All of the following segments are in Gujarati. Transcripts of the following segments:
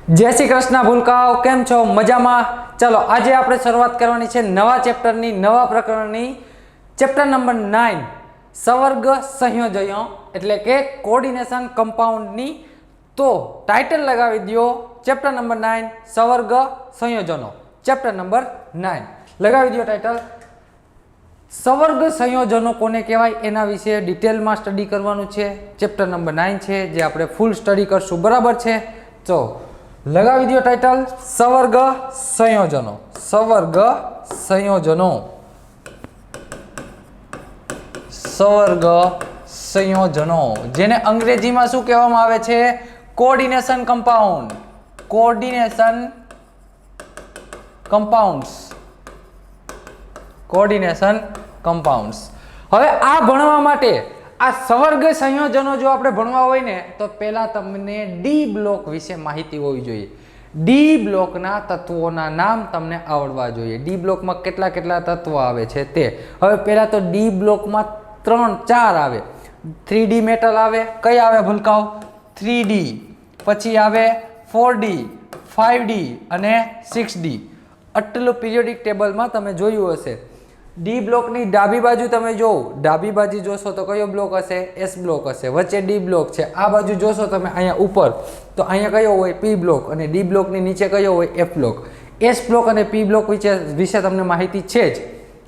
जय श्री कृष्ण भूलकाओ केम छो मजामा। चलो आज આપણે શરૂઆત કરવાની છે નવા ચેપ્ટરની નવા પ્રકરણની ચેપ્ટર નંબર 9 સવર્ગ સંયોજનો એટલે કે કોઓર્ડિનેશન કમ્પાઉન્ડની। તો ટાઇટલ લગાવી દો ચેપ્ટર નંબર 9 સવર્ગ સંયોજનો ચેપ્ટર નંબર 9 લગાવી દો ટાઇટલ। સવર્ગ સંયોજનો કોને કહેવાય એના વિશે ડિટેલમાં સ્ટડી કરવાનું છે। ચેપ્ટર નંબર 9 છે જે આપણે ફૂલ સ્ટડી કરશું, બરાબર છે। તો लगावी दियो टाइटल सवर्ग संयोजनो। सवर्ग संयोजनो सवर्ग संयोजनो जेने अंग्रेजी में शू कहेवामां आवे छे? Coordination compound. Coordination compounds. Coordination compounds. हवे आ भणवा माटे आ सवर्ग संयोजनो जो आपणे भणवा होय ने तो पहला तमने डी ब्लॉक विषे माहिती होवी जोईए। डी ब्लॉकना तत्वोना नाम तमने आवडवा जोईए। डी ब्लॉक में केटला केटला तत्व आवे छे ते। हवे पहला तो डी ब्लॉक में 3-4 आवे। 3D मेटल आवे, कई आवे भूलकाओ? 3D, पछी आवे 4D, 5D अने 6D। आटલું पीरियोडिक टेबल में तमे जोयुं हशे। डी ब्लॉक नी डाबी बाजू तमे जो डाबी बाजू जोशो तो कयो ब्लॉक हशे? एस ब्लॉक हशे। वच्चे डी ब्लॉक छे। आ बाजू जोशो तमे अहींया उपर तो अहींया कयो होय? P block. अने डी ब्लॉक नी नीचे कयो होय? F block. एस ब्लॉक अने पी ब्लॉक विषे तमने माहिती छे ज।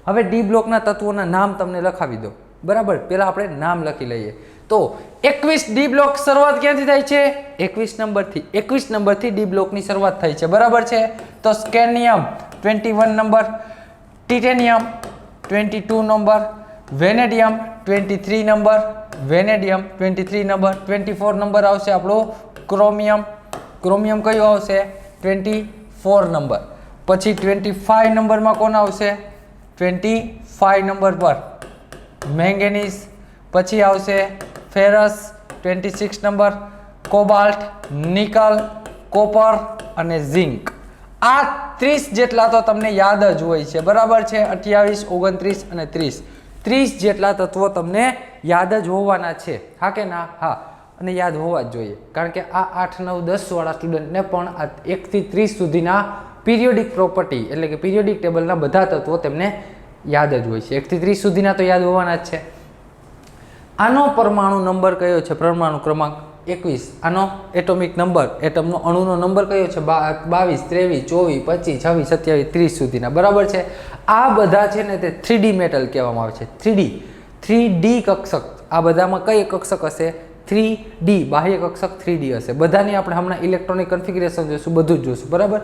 हवे डी ब्लॉक ना तत्वोना नाम तमने लखावी दो, बराबर। पहेला आपणे नाम लखी लईए। तो 21 डी ब्लॉक शरूआत क्यांथी थाय छे? 21 नंबर थी। 21 नंबर थी डी ब्लॉक नी शरूआत थाय छे, बराबर छे। तो स्केनियम 21 number, titanium 22 number, vanadium 23 number, vanadium 23 number, 24 number आवशे आपणो क्रोमियम। क्रोमियम कयो आवशे? 24 नंबर। पछी 25 नंबर में कोण आवशे? 25 नंबर पर मैंगनीज। पछी आवशे फेरस 26 नंबर, कोबाल्ट, निकल, कॉपर अने झिंक। आ 30 जेटला तो तमने याद ज होय छे, बराबर छे। 28, 29 अने 30 30 जेटला तत्वो तमने याद ज होवाना छे, हाँ के ना? हाँ, अने याद होवा ज जोईए, कारण के आ 8, 9, 10 वाळा स्टुडंटने पण आ 1 થી 30 सुधीना पीरियोडिक प्रोपर्टी एटले के पीरियोडिक टेबलना बधा तत्वो तेमने याद ज होय छे। 1 થી 30 सुधीना तो याद होवाना ज छे। आनो परमाणु नंबर कयो छे? परमाणु क्रमांक 21। आनो एटॉमिक नंबर, एटमनो अणुनो नंबर कयो छे? 22, 23, 24, 25, 26, 27, 30 सुधीना, बराबर छे। आ बधा छे ने ते 3D मेटल कहेवामां आवे छे। 3D कक्षक। आ बधामां कई कक्षक हशे? 3D बाह्य कक्षक 3D हशे। बधानी आपणे हमणां इलेक्ट्रॉनिक कन्फिगरेशन जोशुं, बधुं ज जोशुं, बराबर।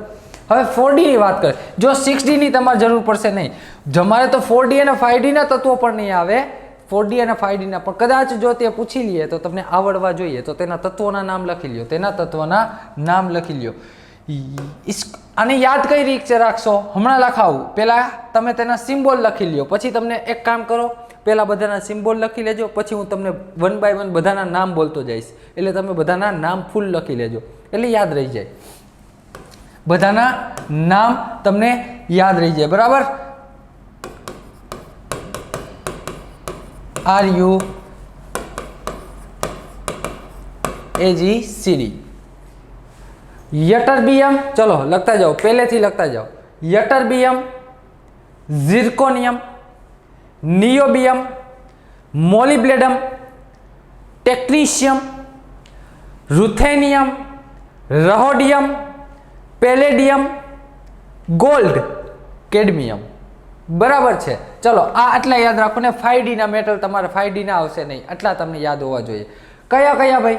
हवे 4D ની વાત कर। जो 6D ની તમારે જરૂર પડશે નહીં। તમારે તો 4D અને 5D ના તત્વો પણ નહીં આવે। 4D અને 5D ના પણ કદાચ જો તે પૂછી લઈએ તો તમને આવડવા જોઈએ, તો તેના તત્વોના નામ લખી લ્યો। તેના તત્વોના નામ લખી લ્યો। આને યાદ કઈ રીતે રાખશો? હમણાં લખાવું, પહેલા તમે તેના સિમ્બોલ લખી લ્યો। પછી તમને એક કામ કરો, પહેલા બધાના સિમ્બોલ લખી લેજો, પછી હું તમને 1 બાય 1 બધાના નામ બોલતો જઈશ, એટલે તમે બધાના નામ ફૂલ લખી લેજો, એટલે યાદ રહી જાય। બધાના નામ તમને યાદ રહી જાય, બરાબર। RU AGCD। यटरबियम, चलो लगता जाओ, पहले थी लगता जाओ। Ytterbium, zirconium, niobium, molybdenum, technetium, ruthenium, rhodium, palladium, gold, cadmium, बराबर छे। चलो आ आटला याद राखो ने। 5D ना मेटल तमारे 5D ना आवशे नहीं, आटला तमने याद होवा जोईए। कया कया भाई?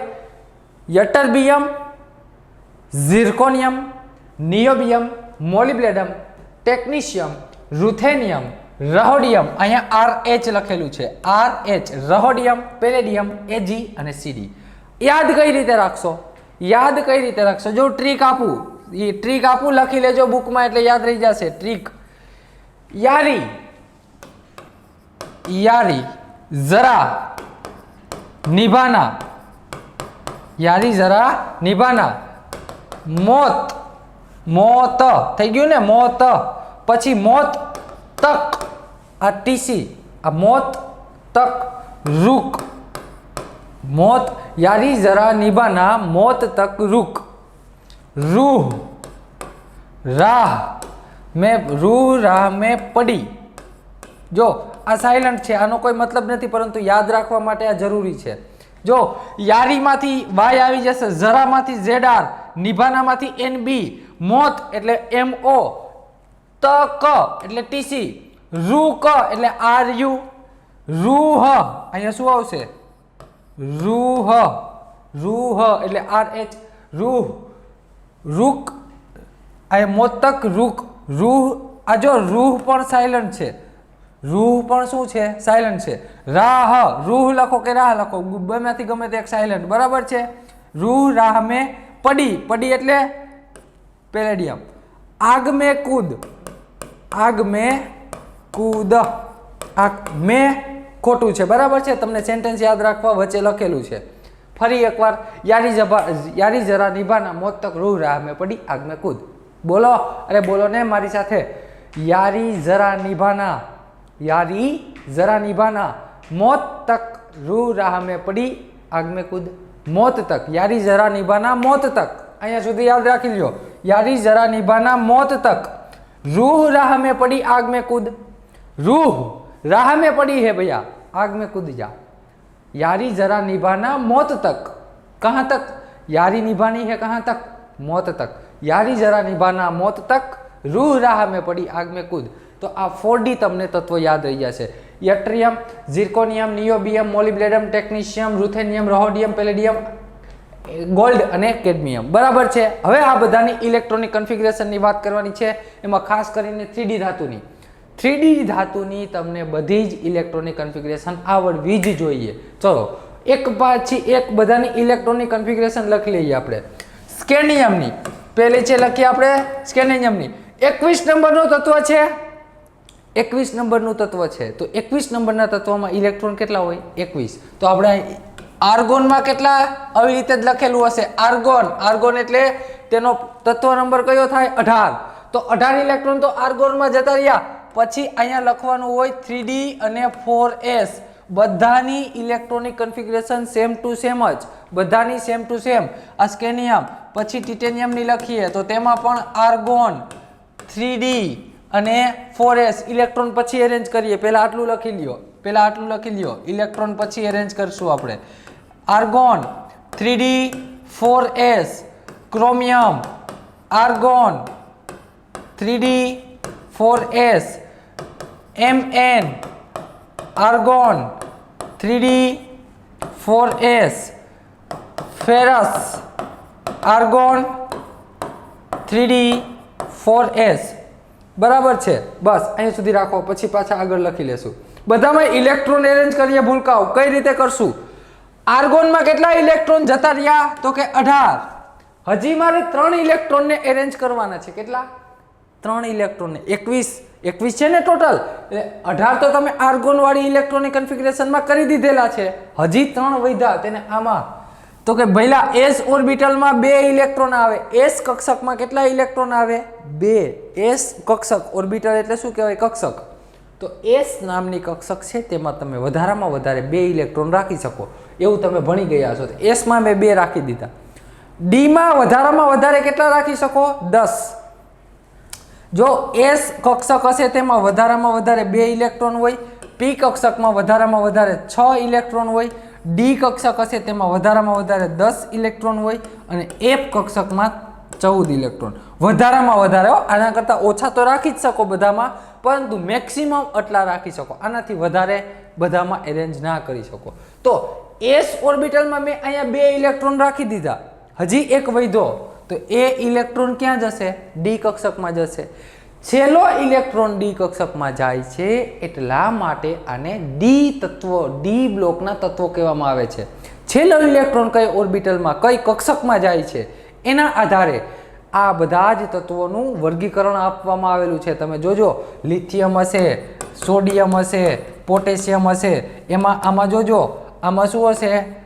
Ytterbium, zirconium, niobium, molybdenum, technetium, ruthenium, rhodium. अहींया RH लखेलुं छे, RH, रहोडियम, पेलेडियम, AG अने CD। याद कई रीते राखशो? याद कई रीते राखशो? जो ट्रीक आपू, ये ट्रीक आपू लखी लेजो बुक में, एटले याद रही जशे। ट्रीक यारी, यारी, जरा, निभाना, यारी, जरा, निभाना, मौत, मौत थई गयुं ने, मौत। पछी मौत तक, आ TC, आ मौत तक रुक, मौत, यारी, जरा, निभाना, मौत तक रुक। रूह राह में पड़ी। जो आ साइलेंट है, आनो कोई मतलब नहीं, परंतु याद रखवा माटे आ जरूरी है। जो यारी माथी वाय आवी जशे, जरा माथी ZR, निभाना माथी NB, मोत एटले MO, तक एटले TC, रूक एटले RU, रूह अहींया शुं आवशे? रूह, रूह एटले RH, रूह, रुक आ मोतक रुक, रूह आ जो रूह पण साइलेंट है, रूह पण शुं छे? साइलेंट है। राह, रूह लखो के राह लखो, बमेथी गमे ते एक साइलेंट, बराबर है। रूह राह में पड़ी, पड़ी एटले पेलेडियम। आग में कूद, आग में कूद, आग में खोटू है, बराबर है। तमने सेंटेन्स याद रखवा वच्चे लखेलू है। फरी एक बार, यारी जरा निभाना, मौत तक रूह राह में पड़ी, आग में कूद। बोलो, अरे बोलो ने मारी साथे, यारी जरा निभाना, यारी जरा निभाना, मौत तक रूह राह में पड़ी, आग में कूद। मौत तक, यारी जरा निभाना, मौत तक, अहींया सुधी याद राखी ल्यो। यारी जरा निभाना, मौत तक, रूह राह में पड़ी, आग में कूद। रूह राह में पड़ी है भैया, आग में कूद जा। यारी जरा निभाना, मौत तक, कहाँ तक? यारी निभानी है कहाँ तक? मौत तक। यारी जरा निभाना, मौत तक, रूह राह में पड़ी, आग में कूद। तो आ 4D तमने तत्व याद रही जशे। Yttrium, zirconium, niobium, molybdenum, technetium, ruthenium, rhodium, palladium, gold अने केडमियम, बराबर है। हवे आ बधानी इलेक्ट्रॉनिक कन्फिगरेशननी वात करवानी छे, एमां खास करीने 3D धातुनी। 3D धातुनी तमने बधी ज इलेक्ट्रॉनिक कन्फिगरेशन आवडवी ज जोईए। चलो एक पाछी एक बधानी इलेक्ट्रॉनिक कन्फिगरेशन लखी लईए आपणे। स्केनियमनी पहेली छे लखीए आपणे स्केनियमनी 21 नंबरनो तत्व छे, 21 नंबरનું તત્વ છે। તો 21 નંબરના તત્વમાં ઇલેક્ટ્રોન કેટલા હોય? 21। તો આપણે આર્ગોનમાં કેટલા આવી રીતે જ લખેલું હશે? આર્ગોન, આર્ગોન એટલે તેનો તત્વ નંબર કયો થાય? 18। તો 18 ઇલેક્ટ્રોન તો આર્ગોનમાં જતા રહ્યા। પછી અહીંયા લખવાનું હોય 3D અને 4s, બધાની electronic configuration same to same જ, બધાની સેમ ટુ સેમ। આ સ્કેનિયમ, પછી ટિટેનિયમની લખીએ તો તેમાં પણ આર્ગોન, 3D અને 4s ઇલેક્ટ્રોન પછી એરેન્જ કરીએ। પહેલા આટલું લખી લ્યો, પહેલા આટલું લખી લ્યો, ઇલેક્ટ્રોન પછી એરેન્જ કરશું આપણે। Argon, 3D, 4s, chromium, argon, 3D, 4s, Mn, argon, 3D, 4s, ferrous, argon, 3D, 4s, बराबर है। बस अहीं सुधी राखो, पछी पाछा आगळ लखी लेशुं। बधामां इलेक्ट्रॉन एरेंज करीए भूलकाओ, कई रीते करशुं? आर्गोन में केटला इलेक्ट्रॉन जता रह्या? तो के 18। हजी मारे 3 इलेक्ट्रॉन ने एरेंज करवाना छे। केटला? 3 इलेक्ट्रॉन ने 21 छे ने टोटल, એટલે 18 तो तमे आर्गोन वाળી इलेक्ट्रॉनिक कन्फिगरेशन में करी दीधेला छे। हजी 3 वध्या, तेने आमां तो के पहला एस ऑर्बिटल में 2 इलेक्ट्रॉन आवे। एस कक्षक में केटला इलेक्ट्रॉन आवे? 2। एस कक्षक, ऑर्बिटल एटले शुं कहेवाय? कक्षक। तो एस नामनी कक्षक छे तेमां तमे वधारामां वधारे 2 इलेक्ट्रॉन राखी शको, एवुं तमे भणी गया छो। तो एस में मैं 2 राखी दीधा। डी में वधारामां वधारे केटला राखी शको? 10। जो एस कक्षक हशे तेमां वधारामां वधारे 2 इलेक्ट्रॉन होय, पी कक्षक में वधारामां वधारे 6 इलेक्ट्रॉन होय, डी कक्षक हशे तेमां वधारामां वधारे 10 इलेक्ट्रॉन होय अने एफ कक्षक में 14 इलेक्ट्रॉन। वधारामां वधारे, आना करता ओछा तो राखी ज शको बधामां, परंतु मैक्सिमम आटला राखी शको, आनाथी वधारे बधामां एरेंज ना करी शको। तो एस ऑर्बिटल में मैं अहींया 2 इलेक्ट्रॉन राखी दीधा, हजी एक वध्यो, तो ए इलेक्ट्रॉन क्यां जशे? डी कक्षक में जशे। छेल्लो इलेक्ट्रॉन डी कक्षक में जाय छे, एटला माटे आने डी तत्व, डी ब्लॉकना तत्वो कहेवामां आवे छे। छेल्लो इलेक्ट्रॉन कई ऑर्बिटल में, कई कक्षक में जाय छे, एना आधारे आ बधा ज तत्वोनुं वर्गीकरण आपवामां आवेलुं छे। तमे जोजो, लिथियम हशे, सोडियम हशे, पोटेशियम हशे, एमां आमां जोजो, आमां शुं हशे?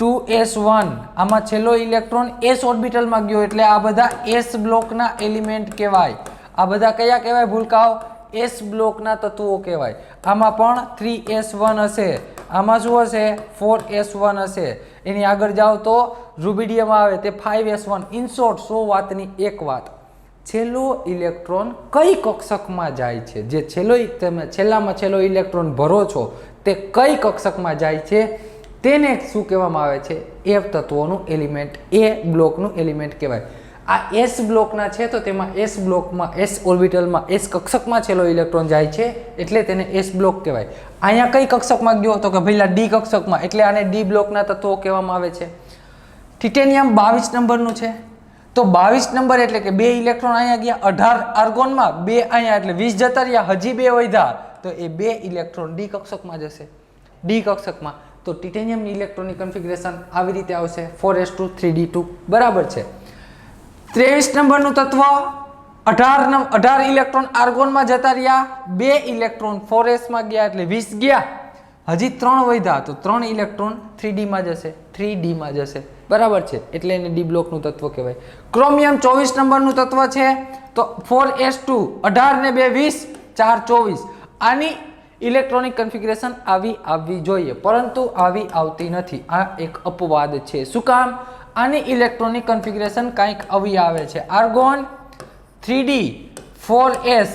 2s1, आमां छेल्लो इलेक्ट्रॉन एस ऑर्बिटल में गयो, एटले आ बधा एस ब्लॉकना एलिमेंट कहेवाय। आ बधा कया कहेवाय भूलकाओ? एस ब्लॉकना तत्वो कहेवाय। आमां पण 3s1 हशे, આમાં શું હશે 4s1 હશે, એની આગળ જાઓ તો રૂબિડિયમ આવે તે 5s1. ઇન શોર્ટ 100 વાતની એક વાત, છેલ્લો ઇલેક્ટ્રોન કઈ કક્ષકમાં જાય છે, જે તમે છેલ્લામાં છેલ્લો ઇલેક્ટ્રોન ભરો છો તે કઈ કક્ષકમાં જાય છે તેને શું કહેવામાં આવે છે, એ તત્વોનું એલિમેન્ટ, એ બ્લોકનું એલિમેન્ટ કહેવાય. આ એસ બ્લોકના છે તો તેમાં એસ બ્લોકમાં એસ ઓર્બિટલમાં એસ કક્ષકમાં છેલ્લો ઇલેક્ટ્રોન જાય છે એટલે તેને એસ બ્લોક કહેવાય. અહીંયા કઈ કક્ષકમાં ગયો તો કે ભાઈલા ડી કક્ષકમાં, એટલે આને ડી બ્લોકના તત્વો કહેવામાં આવે છે. ટિટેનિયમ 22 નંબરનું છે તો 22 નંબર એટલે કે 2 ઇલેક્ટ્રોન અહીંયા ગયા, 18 આર્ગોનમાં, 2 અહીંયા એટલે 20 જતા રહ્યા, હજી 2 વધ્યા તો એ 2 ઇલેક્ટ્રોન ડી કક્ષકમાં જશે, ડી કક્ષકમાં. તો ટિટેનિયમની ઇલેક્ટ્રોનની કન્ફિગરેશન આવી રીતે આવશે 4s2 3d2 બરાબર છે. 23 નંબરનું તત્વ 18 ઇલેક્ટ્રોન આર્ગોનમાં જતા રહ્યા, 2 ઇલેક્ટ્રોન 4s માં ગયા એટલે 20 ગયા, હજી 3 વધ્યા તો 3 ઇલેક્ટ્રોન 3d માં જશે, 3d માં જશે બરાબર છે, એટલે એને ડી બ્લોકનું તત્વ કહેવાય. ક્રોમિયમ 24 નંબરનું તત્વ છે તો 4s2 18 ને 2 20 4 24. આની ઇલેક્ટ્રોનિક કન્ફિગરેશન આવવી જોઈએ પરંતુ આવી આવતી નથી. આ એક અપવાદ છે. શું કામ? આની ઇલેક્ટ્રોનિક કન્ફિગરેશન કંઈક આવી આવે છે. આર્ગોન 3d 4s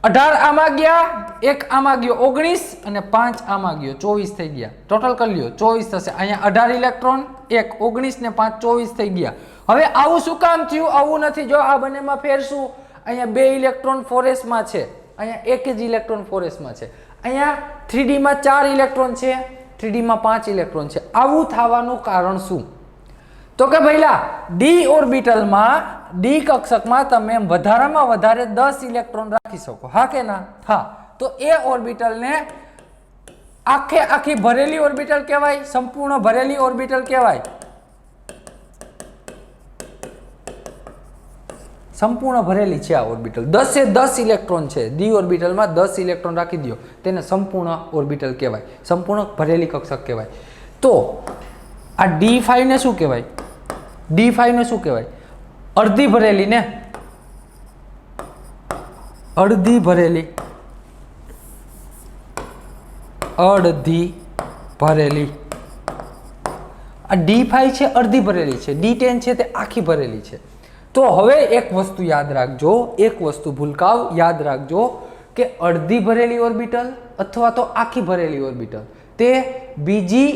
18 આમાં ગયા, 1 આમાં ગયો 19 અને 5 આમાં ગયો 24 થઈ ગયા. ટોટલ કરી લ્યો 24 થશે. અહીંયા 18 ઇલેક્ટ્રોન 1 19 ને 5 24 થઈ ગયા. હવે આવું શું કામ થયું? આવું નથી. જો આ બંનેમાં ફેર શું, અહીંયા 2 ઇલેક્ટ્રોન 4s માં છે, અહીંયા 1 જ ઇલેક્ટ્રોન 4s માં છે, અહીંયા 3d માં 4 ઇલેક્ટ્રોન છે, 3d માં 5 ઇલેક્ટ્રોન છે. આવું થવાનું કારણ શું? તો કે ભઈલા ડી ઓર્બિટલમાં, ડી કક્ષકમાં તમે વધારામાં વધારે 10 ઇલેક્ટ્રોન રાખી શકો, હા કે ના? હા. તો એ ઓર્બિટલને આખી ભરેલી ઓર્બિટલ કહેવાય, સંપૂર્ણ ભરેલી ઓર્બિટલ કહેવાય. સંપૂર્ણ ભરેલી છે આ ઓર્બિટલ, 10 એ 10 ઇલેક્ટ્રોન છે, ડી ઓર્બિટલમાં 10 ઇલેક્ટ્રોન રાખી દો, તેને સંપૂર્ણ ઓર્બિટલ કહેવાય, સંપૂર્ણ ભરેલી કક્ષક કહેવાય. તો આ D5 ને શું કહેવાય? D5 ને શું કહેવાય? અડધી ભરેલી ને, અડધી ભરેલી, અડધી ભરેલી. આ D5 છે અડધી ભરેલી છે, D10 છે તે આખી ભરેલી છે. તો હવે એક વસ્તુ યાદ રાખજો, એક વસ્તુ ભૂલકાવ યાદ રાખજો કે અડધી ભરેલી ઓર્બિટલ અથવા તો આખી ભરેલી ઓર્બિટલ તે બીજી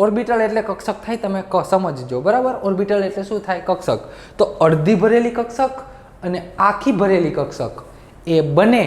ઓર્બિટલ એટલે કક્ષક થાય, તમે સમજજો બરાબર. ઓર્બિટલ એટલે શું થાય? કક્ષક. તો અડધી ભરેલી કક્ષક અને આખી ભરેલી કક્ષક એ બંને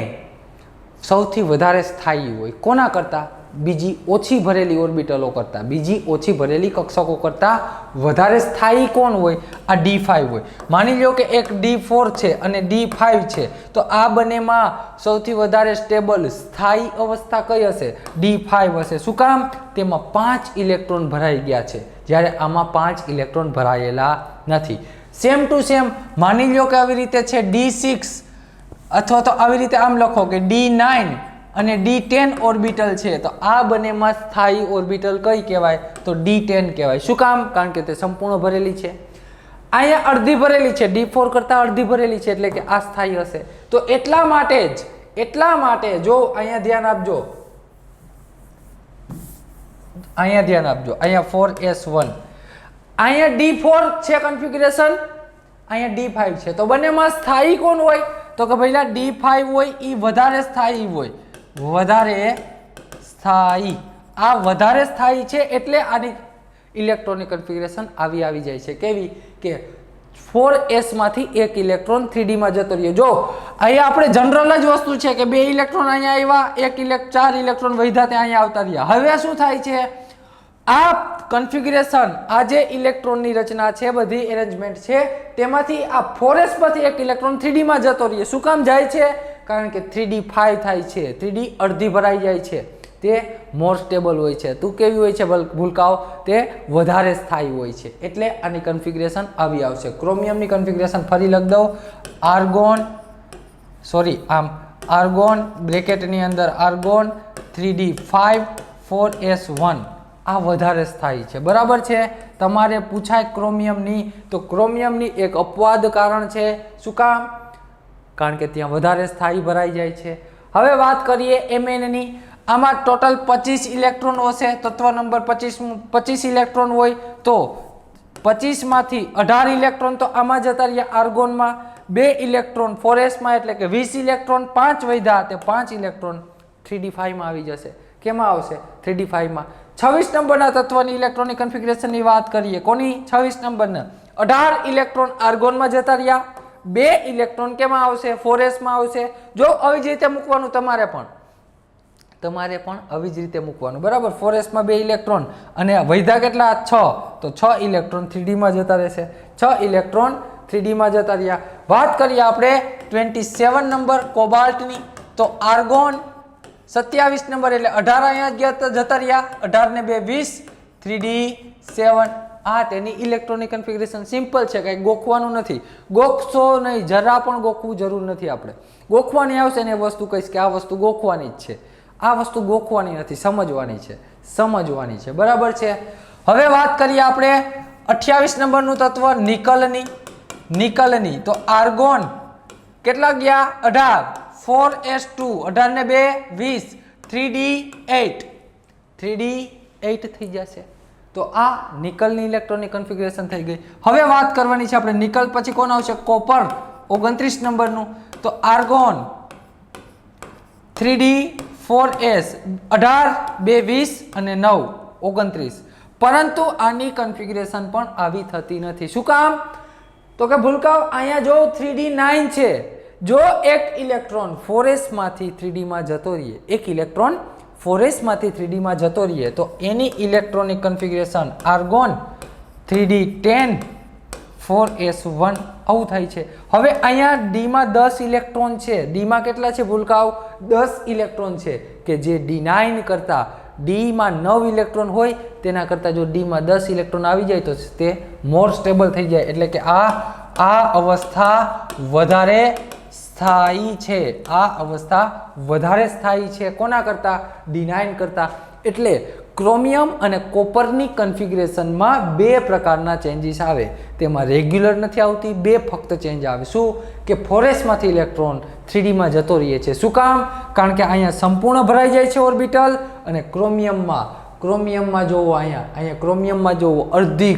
સૌથી વધારે સ્થાયી હોય. કોના કરતા? બીજી ઓછી ભરેલી ઓર્બિટલો કરતા, બીજી ઓછી ભરેલી કક્ષકો કરતા વધારે સ્થાયી કોણ હોય? આ D5 હોય. માની લો કે એક D4 છે અને D5 છે, તો આ બંનેમાં સૌથી વધારે સ્ટેબલ સ્થાયી અવસ્થા કઈ હશે? D5 હશે. શું કામ? તેમાં 5 ઇલેક્ટ્રોન ભરાઈ ગયા છે, જ્યારે આમાં 5 ઇલેક્ટ્રોન ભરાયેલા નથી. સેમ ટુ સેમ માની લો કે આવી રીતે છે D6 અથવા તો આવી રીતે આમ લખો કે D9 અને D10 ઓર્બિટલ છે, તો આ બંનેમાં સ્થાયી ઓર્બિટલ કઈ કહેવાય? તો D10 કહેવાય. શું કામ? કારણ કે તે સંપૂર્ણ ભરેલી છે. અહીંયા અડધી ભરેલી છે, D4 કરતા અડધી ભરેલી છે, એટલે કે આ સ્થાયી હશે. તો એટલા માટે જો અહીંયા ધ્યાન આપજો, અહીંયા ધ્યાન આપજો, અહીંયા 4s1, અહીંયા D4 છે કન્ફિગરેશન, અહીંયા D5 છે, તો બંનેમાં સ્થાયી કોણ હોય? તો કે ભાઈલા D5 હોય એ વધારે સ્થાયી હોય, વધારે સ્થાયી. આ વધારે સ્થાયી છે એટલે આની ઇલેક્ટ્રોનિક કન્ફિગરેશન આવી જાય છે. કેવી? કે 4s માંથી એક ઇલેક્ટ્રોન 3d માં જતો રહ્યો. જો અહીંયા આપણે જનરલ જ વસ્તુ છે કે 2 ઇલેક્ટ્રોન અહીંયા આવ્યા, 4 ઇલેક્ટ્રોન વધ્યા ત્યાં અહીંયા આવતા રહ્યા. હવે શું થાય છે? આ કન્ફિગરેશન, આ જે ઇલેક્ટ્રોનની રચના છે, બધી એરેન્જમેન્ટ છે, તેમાંથી આ 4s માંથી એક ઇલેક્ટ્રોન 3d માં જતો રહે. શું કામ જાય છે? કારણ કે 3d5 થાય છે, 3d અડધી ભરાઈ જાય છે, તે મોર સ્ટેબલ હોય છે. તું કેવી હોય છે ભૂલકાઓ? તે વધારે સ્થાયી હોય છે, એટલે આની કન્ફિગરેશન આવી આવશે. ક્રોમિયમની કન્ફિગરેશન ફરી લખ દઉં. આર્ગોન બ્રેકેટની અંદર આર્ગોન 3d5 4s1 આ વધારે સ્થાયી છે બરાબર છે. તમારે પૂછાય ક્રોમિયમની, તો ક્રોમિયમની એક અપવાદ કારણ છે. શું કામ? કારણ કે ત્યાં વધારે સ્થાયી ભરાઈ જાય છે. હવે વાત કરીએ Mn ની. આમાં ટોટલ 25 ઇલેક્ટ્રોન હશે, તત્વ નંબર 25 ઇલેક્ટ્રોન હોય તો 25 માંથી 18 ઇલેક્ટ્રોન તો આમાં જતા રહ્યા આર્ગોનમાં, 2 ઇલેક્ટ્રોન 4s માં એટલે કે 20 ઇલેક્ટ્રોન, 5 વધ્યા તે 5 ઇલેક્ટ્રોન 3d5 માં આવી જશે. કેમાં આવશે? 3d5 માં. 26 નંબરના તત્વની ઇલેક્ટ્રોનિક કન્ફિગરેશનની વાત કરીએ. કોની? 26 નંબરના 18 ઇલેક્ટ્રોન આર્ગોનમાં જતા રહ્યા, 2 ઇલેક્ટ્રોન કેમાં આવશે? 4s માં આવશે. જો આવી જ રીતે મૂકવાનું તમારે પણ આવી જ રીતે મૂકવાનું, બરાબર. 4s માં 2 ઇલેક્ટ્રોન અને વૈધા કેટલા? 6, તો 6 ઇલેક્ટ્રોન 3d માં જતા રહેશે. 6 ઇલેક્ટ્રોન 3d માં જતા રહ્યા. વાત કરીએ આપણે 27 નંબર કોબાલ્ટની, તો આર્ગોન 27 નંબર એટલે 18 અહીંયા જતા રહ્યા, 18 ને 2 20, 3d7. આ તેની ઇલેક્ટ્રોનિક કન્ફિગરેશન સિમ્પલ છે, કંઈ ગોખવાનું નથી. ગોખશો નહીં, જરા પણ ગોખવું જરૂર નથી. આપણે ગોખવાની આવશે ને એ વસ્તુ કહીશ કે આ વસ્તુ ગોખવાની જ છે. આ વસ્તુ ગોખવાની નથી, સમજવાની છે, બરાબર છે. હવે વાત કરીએ આપણે 28 નંબરનું તત્વ નિકલની, તો આર્ગોન કેટલા ગયા? 18, 4s2, 18 ને 2 20, 3d8 થઈ જશે. તો આ નિકલની ઇલેક્ટ્રોનિક કન્ફિગરેશન થઈ ગઈ. હવે વાત કરવાની છે આપણે નિકલ પછી કોણ આવશે? કોપર 29 નંબરનું, તો આર્ગોન 3d 4s 18 2 20 અને 9 29. પરંતુ આની કન્ફિગરેશન પણ આવી થતી નથી. શું કામ? તો કે ભૂલકાઓ અહીંયા જો 3d9 છે, જો એક ઇલેક્ટ્રોન 4s માંથી 3d માં જતો રહીએ, એક ઇલેક્ટ્રોન 4s માંથી 3d માં જતો રહીએ તો એની electronic configuration argon 3d10 4s1 આવું થાય છે. હવે અહીંયા d માં 10 ઇલેક્ટ્રોન છે, d માં કેટલા છે ભૂલકાઓ? 10 ઇલેક્ટ્રોન છે, કે જે d9 કરતા d માં 9 ઇલેક્ટ્રોન હોય તેના કરતા જો d માં 10 ઇલેક્ટ્રોન આવી જાય તો તે મોર સ્ટેબલ થઈ જાય, એટલે કે આ અવસ્થા વધારે સ્થાયી છે. આ અવસ્થા વધારે સ્થાયી છે કોના કરતા? d9 કરતા. એટલે ક્રોમિયમ અને કોપરની કન્ફિગરેશનમાં 2 પ્રકારના ચેન્જીસ આવે. તેમાં રેગ્યુલર નથી આવતી, 2 ફક્ત ચેન્જ આવે. શું? કે 4s માંથી ઇલેક્ટ્રોન 3d માં જતો રહે છે. શું કામ? કારણ કે અહીંયા સંપૂર્ણ ભરાઈ જાય છે ઓર્બિટલ, અને ક્રોમિયમમાં જોવો, અહીંયા ક્રોમિયમમાં જોવો અડધી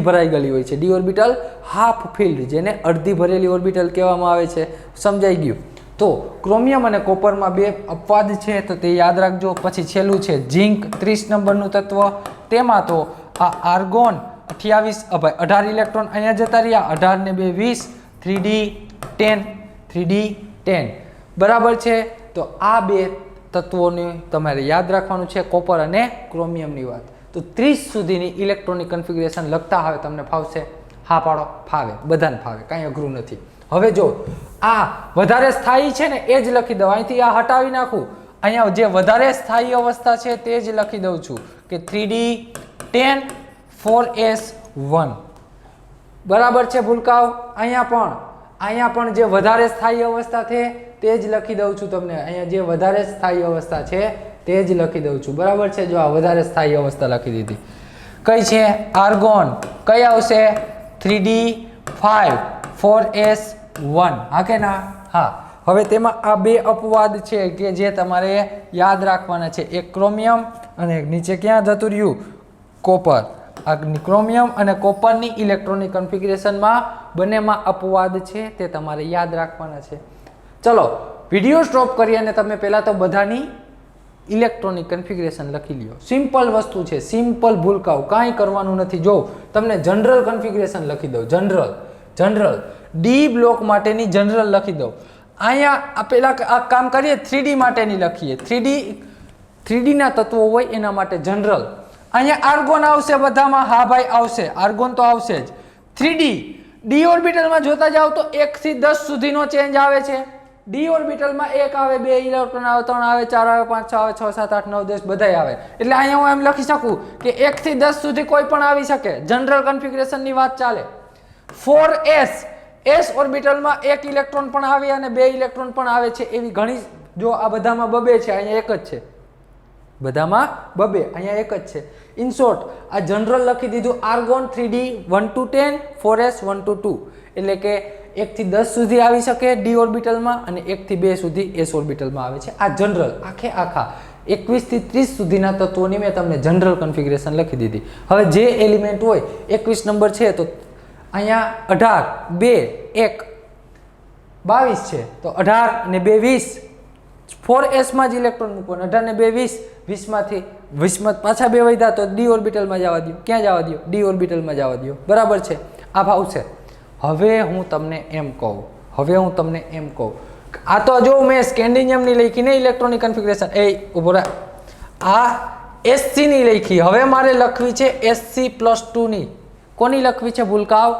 ભરાઈ ગયેલી હોય છે. ડી ઓર્બિટલ હાફ ફિલ્ડ, જેને અડધી ભરેલી ઓર્બિટલ કહેવામાં આવે છે. સમજાઈ ગયું? તો ક્રોમિયમ અને કોપરમાં 2 અપવાદ છે, તો તે યાદ રાખજો. પછી છેલ્લું છે ઝિંક 30 નંબરનું તત્વ, તેમાં તો આ આર્ગોન 18 ઇલેક્ટ્રોન અહીંયા જતા રહ્યા, 18 ને 2 20, 3d10, બરાબર છે. તો આ 2 તત્વોને તમારે યાદ રાખવાનું છે, કોપર અને ક્રોમિયમની વાત. તો 30 સુધીની ઇલેક્ટ્રોનિક કન્ફિગરેશન લખતા હવે તમને ફાવશે? હા પાડો, ફાવે, બધાને ફાવે, કાંઈ અઘરું નથી. હવે જો આ વધારે સ્થાયી છે ને એ જ લખી દઉં, અહીંથી આ હટાવી નાખું, અહીંયા જે વધારે સ્થાયી અવસ્થા છે તે જ લખી દઉં છું કે 3d10 4s1, બરાબર છે ભૂલકાઓ? અહીંયા પણ જે વધારે સ્થાયી અવસ્થા છે તે જ લખી દઉં છું તમને. અહીંયા જે વધારે સ્થાયી અવસ્થા છે તે જ લખી દઉં છું, બરાબર છે? જો આ વધારે સ્થાયી અવસ્થા લખી દીધી. કઈ છે? આર્ગોન. કઈ આવશે? 3d5 4s1, હા કે ના? હા. હવે તેમાં આ 2 અપવાદ છે કે જે તમારે યાદ રાખવાના છે. એક ક્રોમિયમ અને નીચે ક્યાં જતું રહ્યું? કોપર. આ ક્રોમિયમ અને કોપરની ઇલેક્ટ્રોનિક કન્ફિગરેશનમાં બંનેમાં અપવાદ છે, તે તમારે યાદ રાખવાના છે. ચલો વિડીયો સ્ટોપ કરી અને તમે પહેલાં તો બધાની ઇલેક્ટ્રોનિક કન્ફિગરેશન લખી લ્યો. સિમ્પલ વસ્તુ છે, સિમ્પલ ભૂલકાઓ, કાંઈ કરવાનું નથી. જો તમને જનરલ કન્ફિગરેશન લખી દઉં, જનરલ ડી બ્લોક માટેની જનરલ લખી દઉં. અહીંયા પહેલાં આ કામ કરીએ, 3D માટેની લખીએ. 3D ના તત્વો હોય એના માટે જનરલ. અહીંયા આર્ગોન આવશે બધામાં? હા ભાઈ આવશે, આર્ગોન તો આવશે જ. 3D ડી ઓર્બિટલમાં જોતા જાઓ તો 1 થી 10 સુધીનો ચેન્જ આવે છે. ડી ઓર્બિટલમાં 1 આવે, 2 ઇલેક્ટ્રોન આવે, 3 આવે, 4 આવે, 5 આવે, 6, 7, 8, 9, 10 બધાય આવે. એટલે અહીંયા હું એમ લખી શકું કે 1 થી 10 સુધી કોઈ પણ આવી શકે. જનરલ કન્ફિગરેશનની વાત ચાલે. 4s s ઓર્બિટલમાં 1 ઇલેક્ટ્રોન પણ આવે અને 2 ઇલેક્ટ્રોન પણ આવે છે. એવી ઘણી, જો આ બધામાં 2 છે, અહીંયા 1 જ છે. બધામાં 2, અહીંયા 1 જ છે. ઇન શોર્ટ આ જનરલ લખી દીધું. Argon 3d 1 to 10 4s 1 to 2, એટલે કે 1 થી 10 સુધી આવી શકે ડી ઓર્બિટલમાં અને 1 થી 2 સુધી એસ ઓર્બિટલમાં આવે છે. આ જનરલ આખા 21 થી 30 સુધીના તત્વોની મેં તમને જનરલ કન્ફિગરેશન લખી દીધી. હવે જે એલિમેન્ટ હોય 21 નંબર છે તો અહીંયા 18 2 1 22 છે તો 18 અને 2 20 4s માં જ ઇલેક્ટ્રોન મૂકવાનો. 18 ને 2 20 20 માંથી 20 માં પાછા 2 વધ્યા તો ડી ઓર્બિટલમાં જવા દો. ક્યાં જવા દો? ડી ઓર્બિટલમાં જવા દો. બરાબર છે, આ ભાવ છે. હવે હું તમને એમ કહું આ તો જો મેં સ્કેન્ડિનિયમની લખી ને ઇલેક્ટ્રોનિક કન્ફિગરેશન ઉભો રહે, આ SC ની લખી. હવે મારે લખવી છે SC+2 ની. કોની લખવી છે ભૂલકાઓ?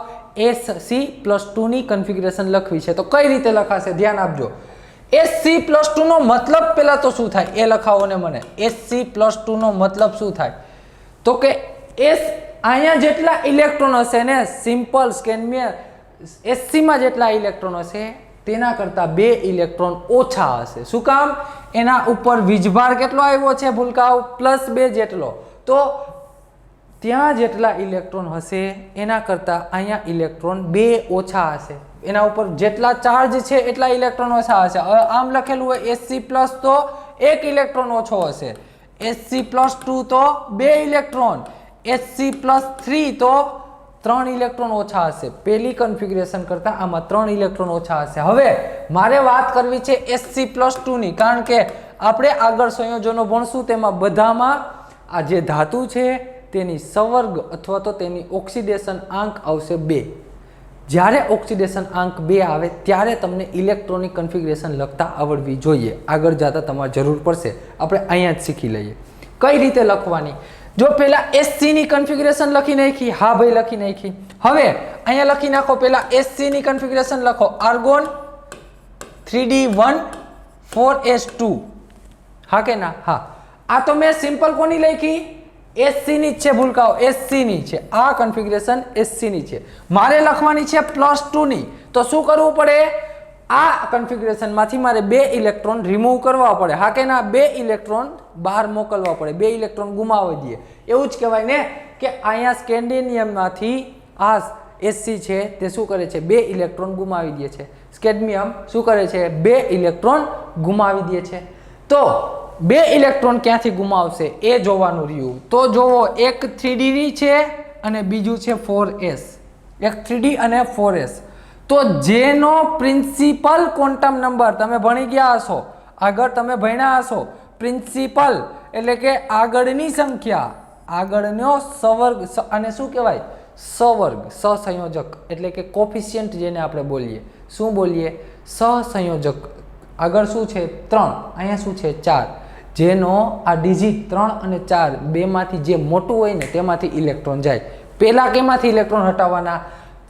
SC+2 ની કન્ફિગરેશન લખવી છે. તો કઈ રીતે લખાશે ધ્યાન આપજો. SC+2 નો મતલબ પેલા તો શું થાય એ લખાવો ને મને. SC+2 નો મતલબ શું થાય? તો કે અહીંયા જેટલા ઇલેક્ટ્રોન હશે ને સિમ્પલ સ્કેન્ડિયમ SC માં જેટલા ઇલેક્ટ્રોન હશે તેના કરતા 2 ઇલેક્ટ્રોન ઓછા હશે. શું કામ? એના ઉપર વીજભાર કેટલો આવ્યો છે ભૂલકાઓ? +2 જેટલો. તો ત્યાં જેટલા ઇલેક્ટ્રોન હશે એના કરતા અહીંયા ઇલેક્ટ્રોન 2 ઓછા હશે. એના ઉપર જેટલા ચાર્જ છે એટલા ઇલેક્ટ્રોન ઓછા હશે. હવે આમ લખેલું હોય SC+ તો 1 ઇલેક્ટ્રોન ઓછો હશે, SC+2 તો 2 ઇલેક્ટ્રોન, SC+3 તો 3 ઇલેક્ટ્રોન ઓછા હશે. પેલી કન્ફિગરેશન કરતા આમાં 3 ઇલેક્ટ્રોન ઓછા હશે. હવે મારે વાત કરવી છે SC+2 ની, કારણ કે આપણે આગળ સંયોજનો ભણશું તેમાં બધામાં આ જે ધાતુ છે તેની સવર્ગ અથવા તો તેની ઓક્સિડેશન આંક આવશે 2. જ્યારે ઓક્સિડેશન આંક 2 આવે ત્યારે તમને ઇલેક્ટ્રોનિક કન્ફિગરેશન લખતા આવડવી જોઈએ. આગળ જતા તમારે જરૂર પડશે. આપણે અહીંયા જ શીખી લઈએ કઈ રીતે લખવાની. જો પેલા SC ની કન્ફિગરેશન લખી નાખી, હા ભાઈ લખી નાખી. હવે અહીંયા લખી નાખો, પેલા SC ની કન્ફિગરેશન લખો. Argon 3d1 4s2. હા કે ના? હા. આ તો મેં સિમ્પલ કોની લખી? SC ની જ છે ભૂલકાઓ, SC ની છે. આ કન્ફિગરેશન SC ની છે. મારે લખવાની છે +2 ની. તો શું કરવું પડે? આ કન્ફિગરેશન માંથી મારે 2 ઇલેક્ટ્રોન રિમૂવ કરવા પડે. હા કે ના? 2 ઇલેક્ટ્રોન બહાર મોકલવા પડે, 2 ઇલેક્ટ્રોન ગુમાવી દઈએ. એવું જ કહેવાય ને કે અહીંયા સ્કેન્ડિનિયમ માંથી આ SC છે તે શું કરે છે? 2 ઇલેક્ટ્રોન ગુમાવી દે છે. સ્કેડમિયમ શું કરે છે? 2 ઇલેક્ટ્રોન ગુમાવી દે છે. તો 2 ઇલેક્ટ્રોન ક્યાંથી ગુમાવશે એ જોવાનું રહ્યું. તો જોવો, એક 3d છે અને બીજું છે 4s. એક 3d અને 4s. તો જેનો પ્રિન્સિપલ ક્વોન્ટમ નંબર તમે ભણી ગયા હશો, આગળ તમે ભણ્યા હશો. પ્રિન્સિપલ એટલે કે આગળની સંખ્યા, આગળનો સવર્ગ અને શું કહેવાય? સવર્ગ, સહસંયોજક એટલે કે કોફિશિયન્ટ જેને આપણે બોલીએ. શું બોલીએ? સહસંયોજક. આગળ શું છે? 3. અહીંયા શું છે? 4. જેનો આ ડિજિટ 3 અને 4 બેમાંથી જે મોટું હોય ને તેમાંથી ઇલેક્ટ્રોન જાય. પહેલા કેમાંથી ઇલેક્ટ્રોન હટાવવાના?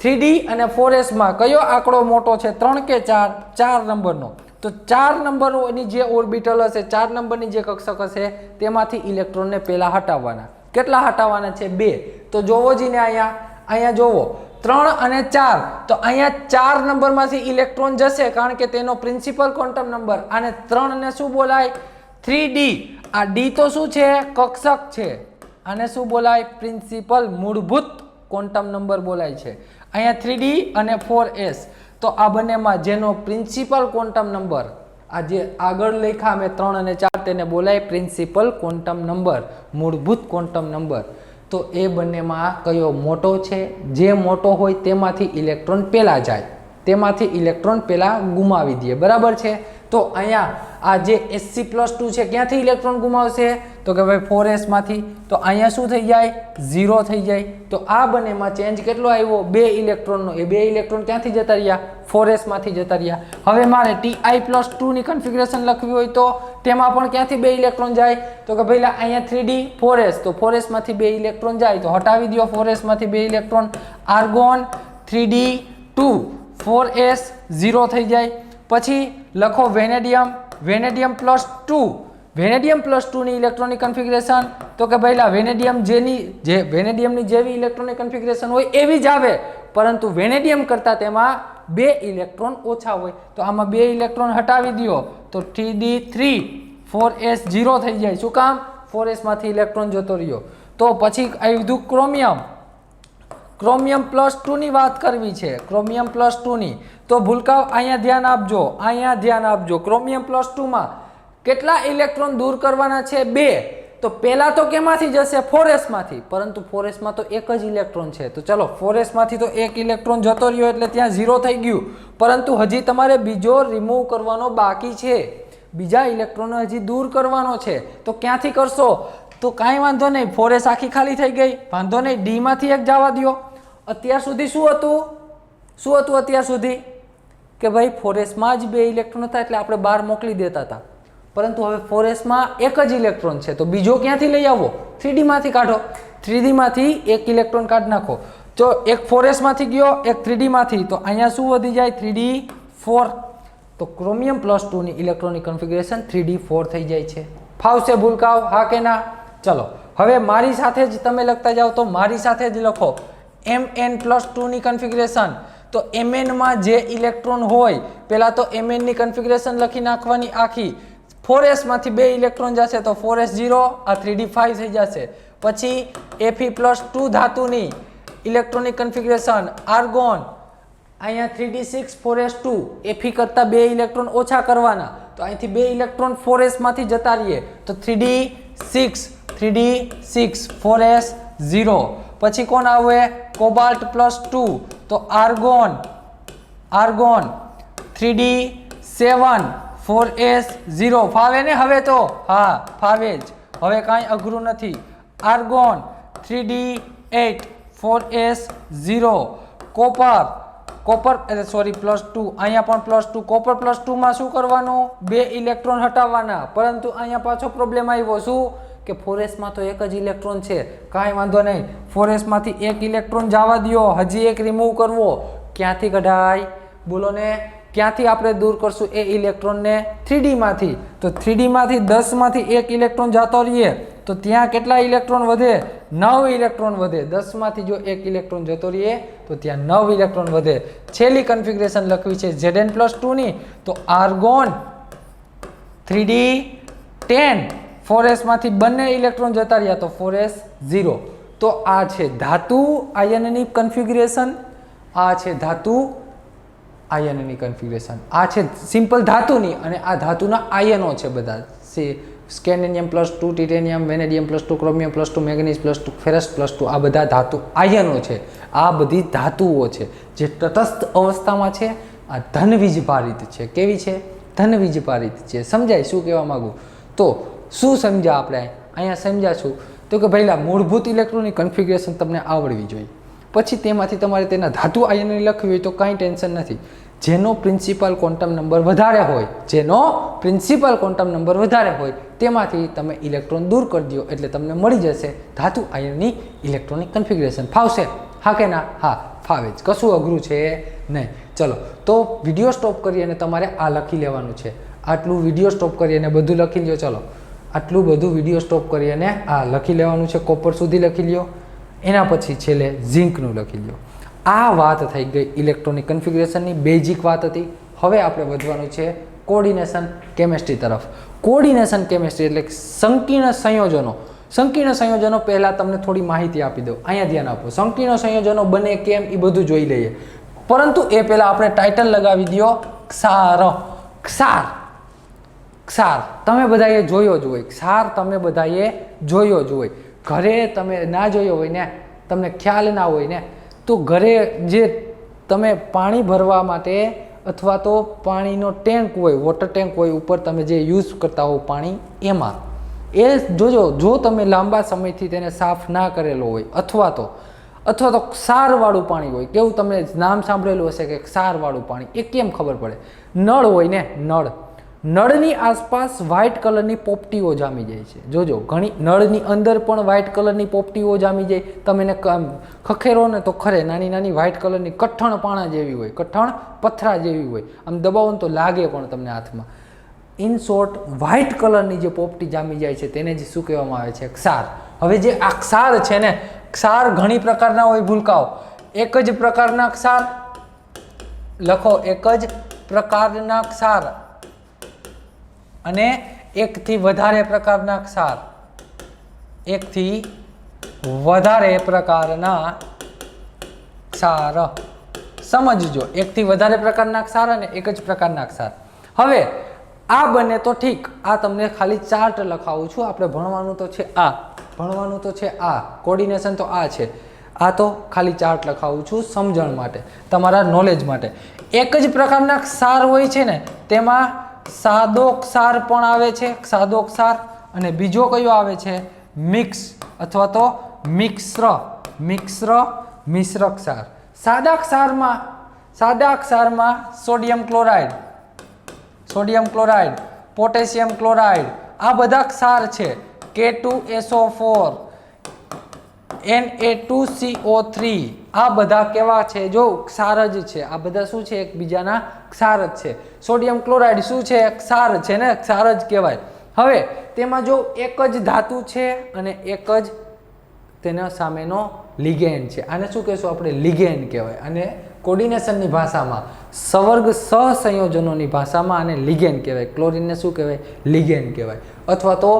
3d અને 4s માં કયો આંકડો મોટો છે? 3 કે 4? 4 નંબરનો. તો 4 નંબરની જે ઓર્બિટલ હશે, 4 નંબરની જે કક્ષક હશે તેમાંથી ઇલેક્ટ્રોનને પહેલા હટાવવાના. કેટલા હટાવવાના છે? 2. તો જોવો જીને અહીંયા જોવો 3 અને 4. તો અહીંયા 4 નંબરમાંથી ઇલેક્ટ્રોન જશે કારણ કે તેનો પ્રિન્સિપલ ક્વોન્ટમ નંબર. અને 3 ને શું બોલાય? 3d. આ d તો શું છે? કક્ષક છે. આને શું બોલાય? પ્રિન્સિપલ, મૂળભૂત ક્વોન્ટમ નંબર બોલાય છે. અહીંયા 3d અને 4s. તો આ બંનેમાં જેનો પ્રિન્સિપલ ક્વોન્ટમ નંબર, આ જે આગળ લખ્યા મેં 3 અને 4, તેને બોલાય પ્રિન્સિપલ ક્વોન્ટમ નંબર, મૂળભૂત ક્વોન્ટમ નંબર. તો એ બંનેમાં કયો મોટો છે? જે મોટો હોય તેમાંથી ઇલેક્ટ્રોન પહેલા જાય, તેમાંથી ઇલેક્ટ્રોન પહેલા ગુમાવી દે. બરાબર છે? તો અહીંયા આ જે SC+2 છે ક્યાંથી ઇલેક્ટ્રોન ગુમાવશે? તો કે ભાઈ 4s માંથી. તો અહીંયા શું થઈ જાય? 0 થઈ જાય. તો આ બંનેમાં ચેન્જ કેટલો આવ્યો? 2 ઇલેક્ટ્રોનનો. એ 2 ઇલેક્ટ્રોન ક્યાંથી જતા રહ્યા? 4s માંથી જતા રહ્યા. હવે મારે Ti+2 ની કન્ફિગરેશન લખવી હોય તો તેમાં પણ ક્યાંથી 2 ઇલેક્ટ્રોન જાય? તો કે ભાઈ અહીંયા 3d 4s, તો 4s માંથી 2 ઇલેક્ટ્રોન જાય તો હટાવી દો 4s માંથી 2 ઇલેક્ટ્રોન. આર્ગોન 3d 2 4s 0 થઈ જાય. પછી લખો વેનેડિયમ, વેનેડિયમ +2. વેનેડિયમ +2 ની ઇલેક્ટ્રોનિક કન્ફિગરેશન. તો કે ભાઈ વેનેડિયમ જે વેનેડિયમની જેવી ઇલેક્ટ્રોનિક કન્ફિગરેશન હોય એવી જ આવે, પરંતુ વેનેડિયમ કરતાં તેમાં 2 ઇલેક્ટ્રોન ઓછા હોય. તો આમાં 2 ઇલેક્ટ્રોન હટાવી દો તો 3d3 4s 0 થઈ જાય. શું કામ? 4s માંથી ઇલેક્ટ્રોન જતો રહ્યો. તો પછી આવ્યું ક્રોમિયમ. ક્રોમિયમ +2 ની વાત કરવી છે. ક્રોમિયમ +2 ની. તો ભૂલકાઓ અહીંયા ધ્યાન આપજો, અહીંયા ધ્યાન આપજો. ક્રોમિયમ +2 માં કેટલા ઇલેક્ટ્રોન દૂર કરવાના છે? 2. તો પહેલા તો કેમાંથી જશે? 4s માંથી, પરંતુ 4s માં તો એક જ ઇલેક્ટ્રોન છે. તો ચલો 4s માંથી તો એક ઇલેક્ટ્રોન જતો રહ્યો એટલે ત્યાં 0 થઈ ગયું, પરંતુ હજી તમારે બીજો રિમૂવ કરવાનો બાકી છે, બીજા ઇલેક્ટ્રોન હજી દૂર કરવાનો છે. તો ક્યાંથી કરશો? તો કાંઈ વાંધો નહીં, 4s આખી ખાલી થઈ ગઈ, વાંધો નહીં, ડી માંથી એક જવા દો. અત્યાર સુધી શું હતું અત્યાર સુધી? કે ભાઈ 4s માં જ 2 ઇલેક્ટ્રોન હતા એટલે આપણે બહાર મોકલી દેતા હતા, પરંતુ હવે 4s માં એક જ ઇલેક્ટ્રોન છે, તો બીજો ક્યાંથી લઈ આવો? 3d માંથી કાઢો. 3d માંથી એક ઇલેક્ટ્રોન કાઢી નાખો. જો એક 4s માંથી ગયો, એક 3d માંથી, તો અહીંયા શું વધી જાય? 3d 4. તો ક્રોમિયમ +2 ની ઇલેક્ટ્રોનિક કન્ફિગ્યુરેશન 3d 4 થઈ જાય છે. ફાવશે ભૂલકાઓ? હા કે ના? ચલો હવે મારી સાથે જ તમે લખતા જાઓ, તો મારી સાથે જ લખો Mn+2 ની કન્ફિગ્યુરેશન. તો Mn માં જે ઇલેક્ટ્રોન હોય, પહેલા તો Mn ની કન્ફિગ્યુરેશન લખી નાખવાની આખી. 4s માંથી 2 ઇલેક્ટ્રોન જશે તો 4s 0, આ 3d 5 થઈ જશે. પછી Fe+2 ધાતુની ઇલેક્ટ્રોનિક કન્ફિગ્યુરેશન આર્ગોન, અહીંયા 3d 6 4s 2, Fe કરતા 2 ઇલેક્ટ્રોન ઓછા કરવાના, તો અહીંથી 2 ઇલેક્ટ્રોન 4s માંથી જતા રહીએ, તો 3d 6 4s 0. પછી કોણ આવે? કોબાલ્ટ+2, તો આર્ગોન 3d 7 4s 0. ફાવે ને હવે? તો હા ફાવે જ, હવે કાંઈ અઘરું નથી. Argon 3d 8 4s 0. કોપર +2, અહીંયા પણ +2. કોપર +2 માં શું કરવાનું? 2 ઇલેક્ટ્રોન હટાવવાના, પરંતુ અહીંયા પાછો પ્રોબ્લેમ આવ્યો. શું? કે 4s માં તો એક જ ઇલેક્ટ્રોન છે. કાંઈ વાંધો નહીં, 4s માંથી એક ઇલેક્ટ્રોન જવા દો, હજી એક રિમૂવ કરવો. ક્યાંથી કઢાય? બોલો ને, ક્યાંથી આપણે દૂર કરશું એ ઇલેક્ટ્રોનને? 3d માંથી. તો 3d માંથી 10 માંથી એક ઇલેક્ટ્રોન જતો રહીએ, તો ત્યાં કેટલા ઇલેક્ટ્રોન વધે? 9 ઇલેક્ટ્રોન વધે. 10 માંથી જો એક ઇલેક્ટ્રોન જતો રહીએ તો ત્યાં 9 ઇલેક્ટ્રોન વધે. છેલ્લી કન્ફિગ્યુરેશન લખવી છે Zn+2 ની, તો આર્ગોન 3d 10, 4s માંથી બંને ઇલેક્ટ્રોન જતા રહ્યા, તો 4s 0. તો આ છે ધાતુ આયનની કન્ફિગ્યુરેશન, આ છે ધાતુ આયનની કન્ફિગ્યુરેશન, આ છે સિમ્પલ ધાતુની, અને આ ધાતુના આયનો છે બધા. Scandium +2, titanium, vanadium +2, chromium +2, મેગ્નીઝ +2, ferrous +2, આ બધા ધાતુ આયનો છે. આ બધી ધાતુઓ છે જે તટસ્થ અવસ્થામાં છે. આ ધનવીજભારિત છે. કેવી છે? ધનવીજભારિત છે. સમજાય શું કહેવા માંગુ? તો શું સમજ્યા આપણે અહીંયા? સમજ્યા તો કે ભાઈલા મૂળભૂત ઇલેક્ટ્રોનની કન્ફિગ્યુરેશન તમને આવડવી જોઈએ. પછી તેમાંથી તમારે તેના ધાતુ આયનની લખવી હોય તો કાંઈ ટેન્શન નથી. જેનો પ્રિન્સિપલ ક્વોન્ટમ નંબર વધારે હોય, તેમાંથી તમે ઇલેક્ટ્રોન દૂર કરી દો એટલે તમને મળી જશે ધાતુ આયનની ઇલેક્ટ્રોનિક કન્ફિગ્યુરેશન. ફાવશે? હા કે ના? હા ફાવે જ, કશું અઘરું છે નહીં. ચલો તો વિડીયો સ્ટોપ કરી અને તમારે આ લખી લેવાનું છે. આટલું વિડીયો સ્ટોપ કરી અને બધું લખી લો. ચલો આટલું બધું વિડીયો સ્ટોપ કરી અને આ લખી લેવાનું છે. કોપર સુધી લખી લ્યો, એના પછી છેલ્લે ઝિંકનું લખી લ્યો. આ વાત થઈ ગઈ ઇલેક્ટ્રોનિક કન્ફિગ્યુરેશનની બેઝિક વાત હતી. હવે આપણે વધવાનું છે કોર્ડિનેશન કેમેસ્ટ્રી તરફ. કોર્ડિનેશન કેમેસ્ટ્રી એટલે સંકીર્ણ સંયોજનો. સંકીર્ણ સંયોજનો પહેલાં તમને થોડી માહિતી આપી દઉં. અહીંયા ધ્યાન આપો. સંકીર્ણ સંયોજનો બને કેમ એ બધું જોઈ લઈએ, પરંતુ એ પહેલાં આપણે ટાઇટલ લગાવી દો ક્ષાર. ક્ષાર તમે બધાએ જોયો જ હોય. ક્ષાર તમે બધાએ જોયો જ હોય. ઘરે તમે ના જોયો હોય ને, તમને ખ્યાલ ના હોય ને, તો ઘરે જે તમે પાણી ભરવા માટે અથવા તો પાણીનો ટેન્ક હોય, વોટર ટેન્ક હોય, ઉપર તમે જે યુઝ કરતા હો પાણી, એમાં એ જોજો, જો તમે લાંબા સમયથી તેને સાફ ના કરેલો હોય અથવા તો ક્ષારવાળું પાણી હોય. કેવું તમે નામ સાંભળેલું હશે કે ક્ષારવાળું પાણી, એ કેમ ખબર પડે? નળ હોય ને, નળની આસપાસ વ્હાઇટ કલરની પોપટીઓ જામી જાય છે. જોજો, ઘણી નળની અંદર પણ વ્હાઇટ કલરની પોપટીઓ જામી જાય. તમે એને ખખેરો ને તો ખરે નાની નાની વ્હાઇટ કલરની કઠણ પાણા જેવી હોય, કઠણ પથરા જેવી હોય. આમ દબાવો ને તો લાગે પણ તમને હાથમાં. ઇન શોર્ટ, વ્હાઇટ કલરની જે પોપટી જામી જાય છે તેને જ શું કહેવામાં આવે છે? ક્ષાર. હવે જે આ ક્ષાર છે ને, ક્ષાર ઘણી પ્રકારના હોય. ભૂલકાઓ, એક જ પ્રકારના ક્ષાર લખો, એક જ પ્રકારના ક્ષાર અને એકથી વધારે પ્રકારના ક્ષાર. એકથી વધારે પ્રકારના ક્ષાર. સમજજો, એકથી વધારે પ્રકારના ક્ષાર અને એક જ પ્રકારના ક્ષાર. હવે આ બને તો ઠીક, આ તમને ખાલી ચાર્ટ લખાવું છું, આપણે ભણવાનું તો છે આ, ભણવાનું તો છે આ, કોર્ડિનેશન તો આ છે, આ તો ખાલી ચાર્ટ લખાવું છું સમજણ માટે, તમારા નોલેજ માટે. એક જ પ્રકારના ક્ષાર હોય છે ને, તેમાં સાદો ક્ષાર પણ આવે છે, સાદો ક્ષાર, અને બીજો કયો આવે છે મિક્સ અથવા તો મિશ્ર ક્ષાર. સાદા ક્ષારમાં સોડિયમ ક્લોરાઇડ, પોટેશિયમ ક્લોરાઇડ, આ બધા ક્ષાર છે. K2SO4, Na2CO3, આ બધા કેવા છે? જો ક્ષાર જ છે, આ બધા શું છે? એકબીજાના ક્ષાર જ છે. સોડિયમ ક્લોરાઇડ શું છે? ક્ષાર છે ને, ક્ષાર જ કહેવાય. હવે તેમાં જો એક જ ધાતુ છે અને એક જ તેના સામેનો લિગેન્ડ છે, આને શું કહેશું આપણે? લિગેન્ડ કહેવાય. અને કોર્ડિનેશનની ભાષામાં, સવર્ગ સહસંયોજનોની ભાષામાં આને લિગેન્ડ કહેવાય. ક્લોરીનને શું કહેવાય? લિગેન્ડ કહેવાય. અથવા તો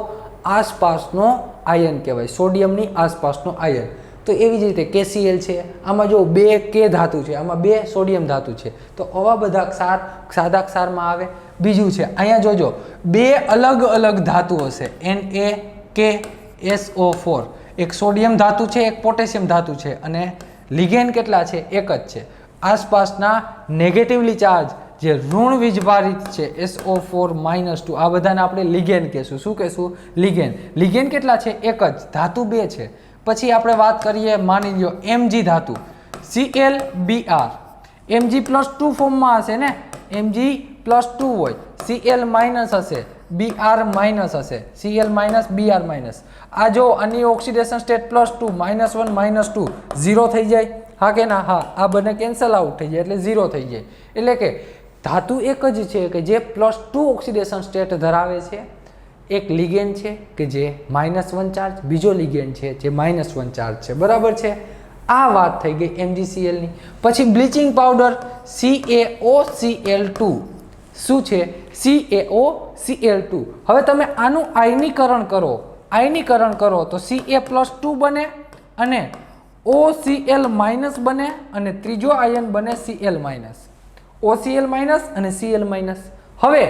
આસપાસનો આયન કહેવાય, સોડિયમની આસપાસનો આયન. તો એવી જ રીતે KCl છે, આમાં જો 2 K ધાતુ છે, આમાં 2 સોડિયમ ધાતુ છે. તો આવા બધા ક્ષાર સાદા ક્ષારમાં આવે. બીજું છે અહીંયા જોજો, 2 અલગ અલગ ધાતુ હશે, NaKSO4, એક સોડિયમ ધાતુ છે, એક પોટેશિયમ ધાતુ છે, અને લિગેન્ડ કેટલા છે? એક જ છે. આસપાસના નેગેટિવલી ચાર્જ જે ઋણ વીજભારિત છે SO4-2, આ બધાને આપણે લિગેન્ડ કહેશું. શું કહેશું? લિગેન્ડ. લિગેન્ડ કેટલા છે? એક જ, ધાતુ 2 છે. પછી આપણે વાત કરીએ, માની લો Mg ધાતુ, ClBr, Mg+2 ફોર્મમાં હશે ને, Mg+2 હોય, Cl- હશે, Br- હશે, Cl-Br-. આ જો આની ઓક્સિડેશન સ્ટેટ +2, -1 -2 0 થઈ જાય, હા કે ના? હા. આ બંને કેન્સલ આઉટ થઈ જાય એટલે 0 થઈ જાય. એટલે કે ધાતુ એક જ છે કે જે +2 ઓક્સિડેશન સ્ટેટ ધરાવે છે. એક લિગેન્ડ છે કે જે -1 ચાર્જ, બીજો લિગેન્ડ છે જે -1 ચાર્જ છે. બરાબર છે? આ વાત થઈ ગઈ MgCl ની. પછી બ્લીચિંગ પાવડર CaOCl2. શું છે? CaOCl2. હવે તમે આનું આયનીકરણ કરો તો Ca+2 બને અને OCl- બને, અને ત્રીજો આયન બને Cl-. OCl- અને Cl-. હવે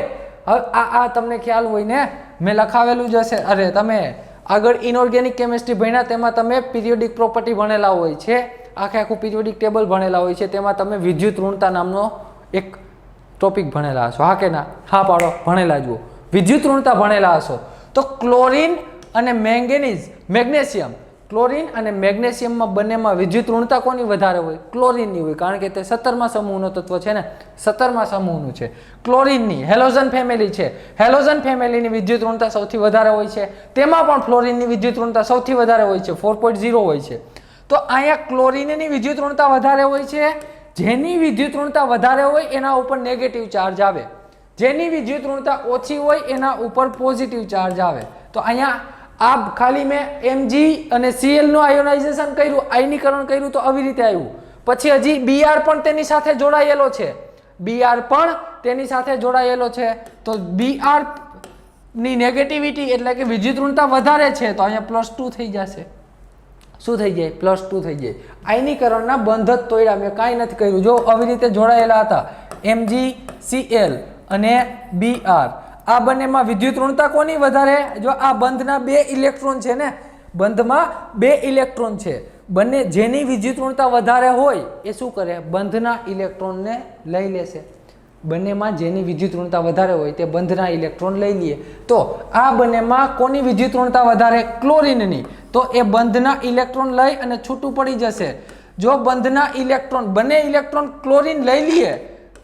આ તમને ખ્યાલ હોય ને, મેં લખાવેલું જ હશે. અરે તમે આગળ ઇનઓર્ગેનિક કેમિસ્ટ્રી ભણ્યા, તેમાં તમે પિરિયોડિક પ્રોપર્ટી ભણેલા હોય છે, આખું પિરિયોડિક ટેબલ ભણેલા હોય છે, તેમાં તમે વિદ્યુત ઋણતા નામનો એક ટોપિક ભણેલા હશો, હા કે ના? હા પાડો, ભણેલા જુઓ, વિદ્યુત ઋણતા ભણેલા હશો. તો ક્લોરીન અને મેગ્નેશિયમ, ક્લોરીન અને મેગ્નેશિયમમાં બંનેમાં વિદ્યુત ઋણતા કોની વધારે હોય? ક્લોરીનની હોય, કારણ કે તે 17મા સમૂહનું તત્વ છે ને, 17મા સમૂહનું છે. ક્લોરીનની હેલોજન ફેમિલી છે, હેલોજન ફેમિલીની વિદ્યુત ઋણતા સૌથી વધારે હોય છે. તેમાં પણ ફ્લોરીનની વિદ્યુત ઋણતા સૌથી વધારે હોય છે, 4.0 હોય છે. તો અહીંયા ક્લોરીનની વિદ્યુત ઋણતા વધારે હોય છે. જેની વિદ્યુત ઋણતા વધારે હોય એના ઉપર નેગેટિવ ચાર્જ આવે, જેની વિદ્યુત ઋણતા ઓછી હોય એના ઉપર પોઝિટિવ ચાર્જ આવે. તો અહીંયા આ ખાલી મેં Mg અને Cl નું આયોનાઇઝેશન કર્યું, આયનીકરણ કર્યું, તો આવી રીતે આવ્યું. પછી હજી Br પણ તેની સાથે જોડાયેલો છે, તો Br ની નેગેટિવિટી એટલે કે વિદ્યુત ઋણતા વધારે છે, તો અહીંયા +2 થઈ જશે. શું થઈ જાય? +2 થઈ જાય. આયનીકરણના બંધ જ તોડ્યા, મેં કાંઈ નથી કર્યું. જો આવી રીતે જોડાયેલા હતા MgCl અને Br, આ બંનેમાં વિદ્યુત ઋણતા કોની વધારે? જો આ બંધના 2 ઇલેક્ટ્રોન છે ને, બંધમાં 2 ઇલેક્ટ્રોન છે, બંને જેની વિદ્યુત ઋણતા વધારે હોય એ શું કરે? બંધના ઇલેક્ટ્રોનને લઈ લેશે. બંનેમાં જેની વિદ્યુત ઋણતા વધારે હોય તે બંધના ઇલેક્ટ્રોન લઈ લઈએ. તો આ બંનેમાં કોની વિદ્યુત ઋણતા વધારે? ક્લોરીનની. તો એ બંધના ઇલેક્ટ્રોન લઈ અને છૂટું પડી જશે. જો બંધના ઇલેક્ટ્રોન, બંને ઇલેક્ટ્રોન ક્લોરીન લઈ લઈએ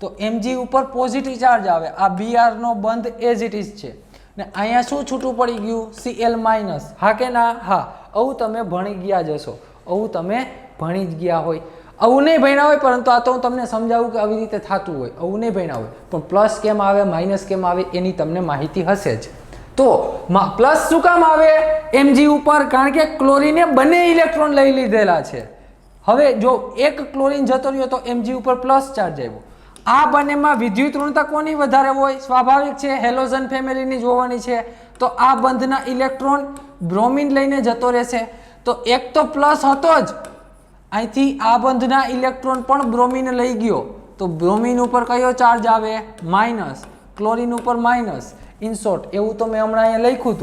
તો Mg ઉપર પોઝિટિવ ચાર્જ આવે. આ Br નો બંધ એઝ ઇટ ઇઝ છે, ને અહીંયા શું છૂટું પડી ગયું? Cl-. હા કે ના? હા. આવું તમે ભણી ગયા જ હશો, આવું તમે ભણી જ ગયા હોય. આવું નહીં ભણ્યા હોય, પરંતુ આ તો હું તમને સમજાવું કે આવી રીતે થતું હોય. આવું નહીં ભણ્યા હોય, પણ પ્લસ કેમ આવે, માઇનસ કેમ આવે એની તમને માહિતી હશે જ. તો પ્લસ શું કામ આવે Mg ઉપર? કારણ કે ક્લોરીને બંને ઇલેક્ટ્રોન લઈ લીધેલા છે. હવે જો એક ક્લોરીન જતો રહ્યો તો Mg ઉપર પ્લસ ચાર્જ આવ્યો. આ બંનેમાં વિદ્યુત ઋણતા કોની વધારે હોય? સ્વાભાવિક છે, હેલોજન ફેમિલીની જોવાની છે. તો આ બંધના ઇલેક્ટ્રોન બ્રોમિન લઈને જતો રહેશે. તો એક તો પ્લસ હતો જ, અહીંથી આ બંધના ઇલેક્ટ્રોન પણ બ્રોમિન લઈ ગયો, તો બ્રોમિન ઉપર કયો ચાર્જ આવે? માઇનસ. ક્લોરીન ઉપર માઇનસ. ઇન શોર્ટ એવું તો મેં હમણાં અહીંયા લખ્યું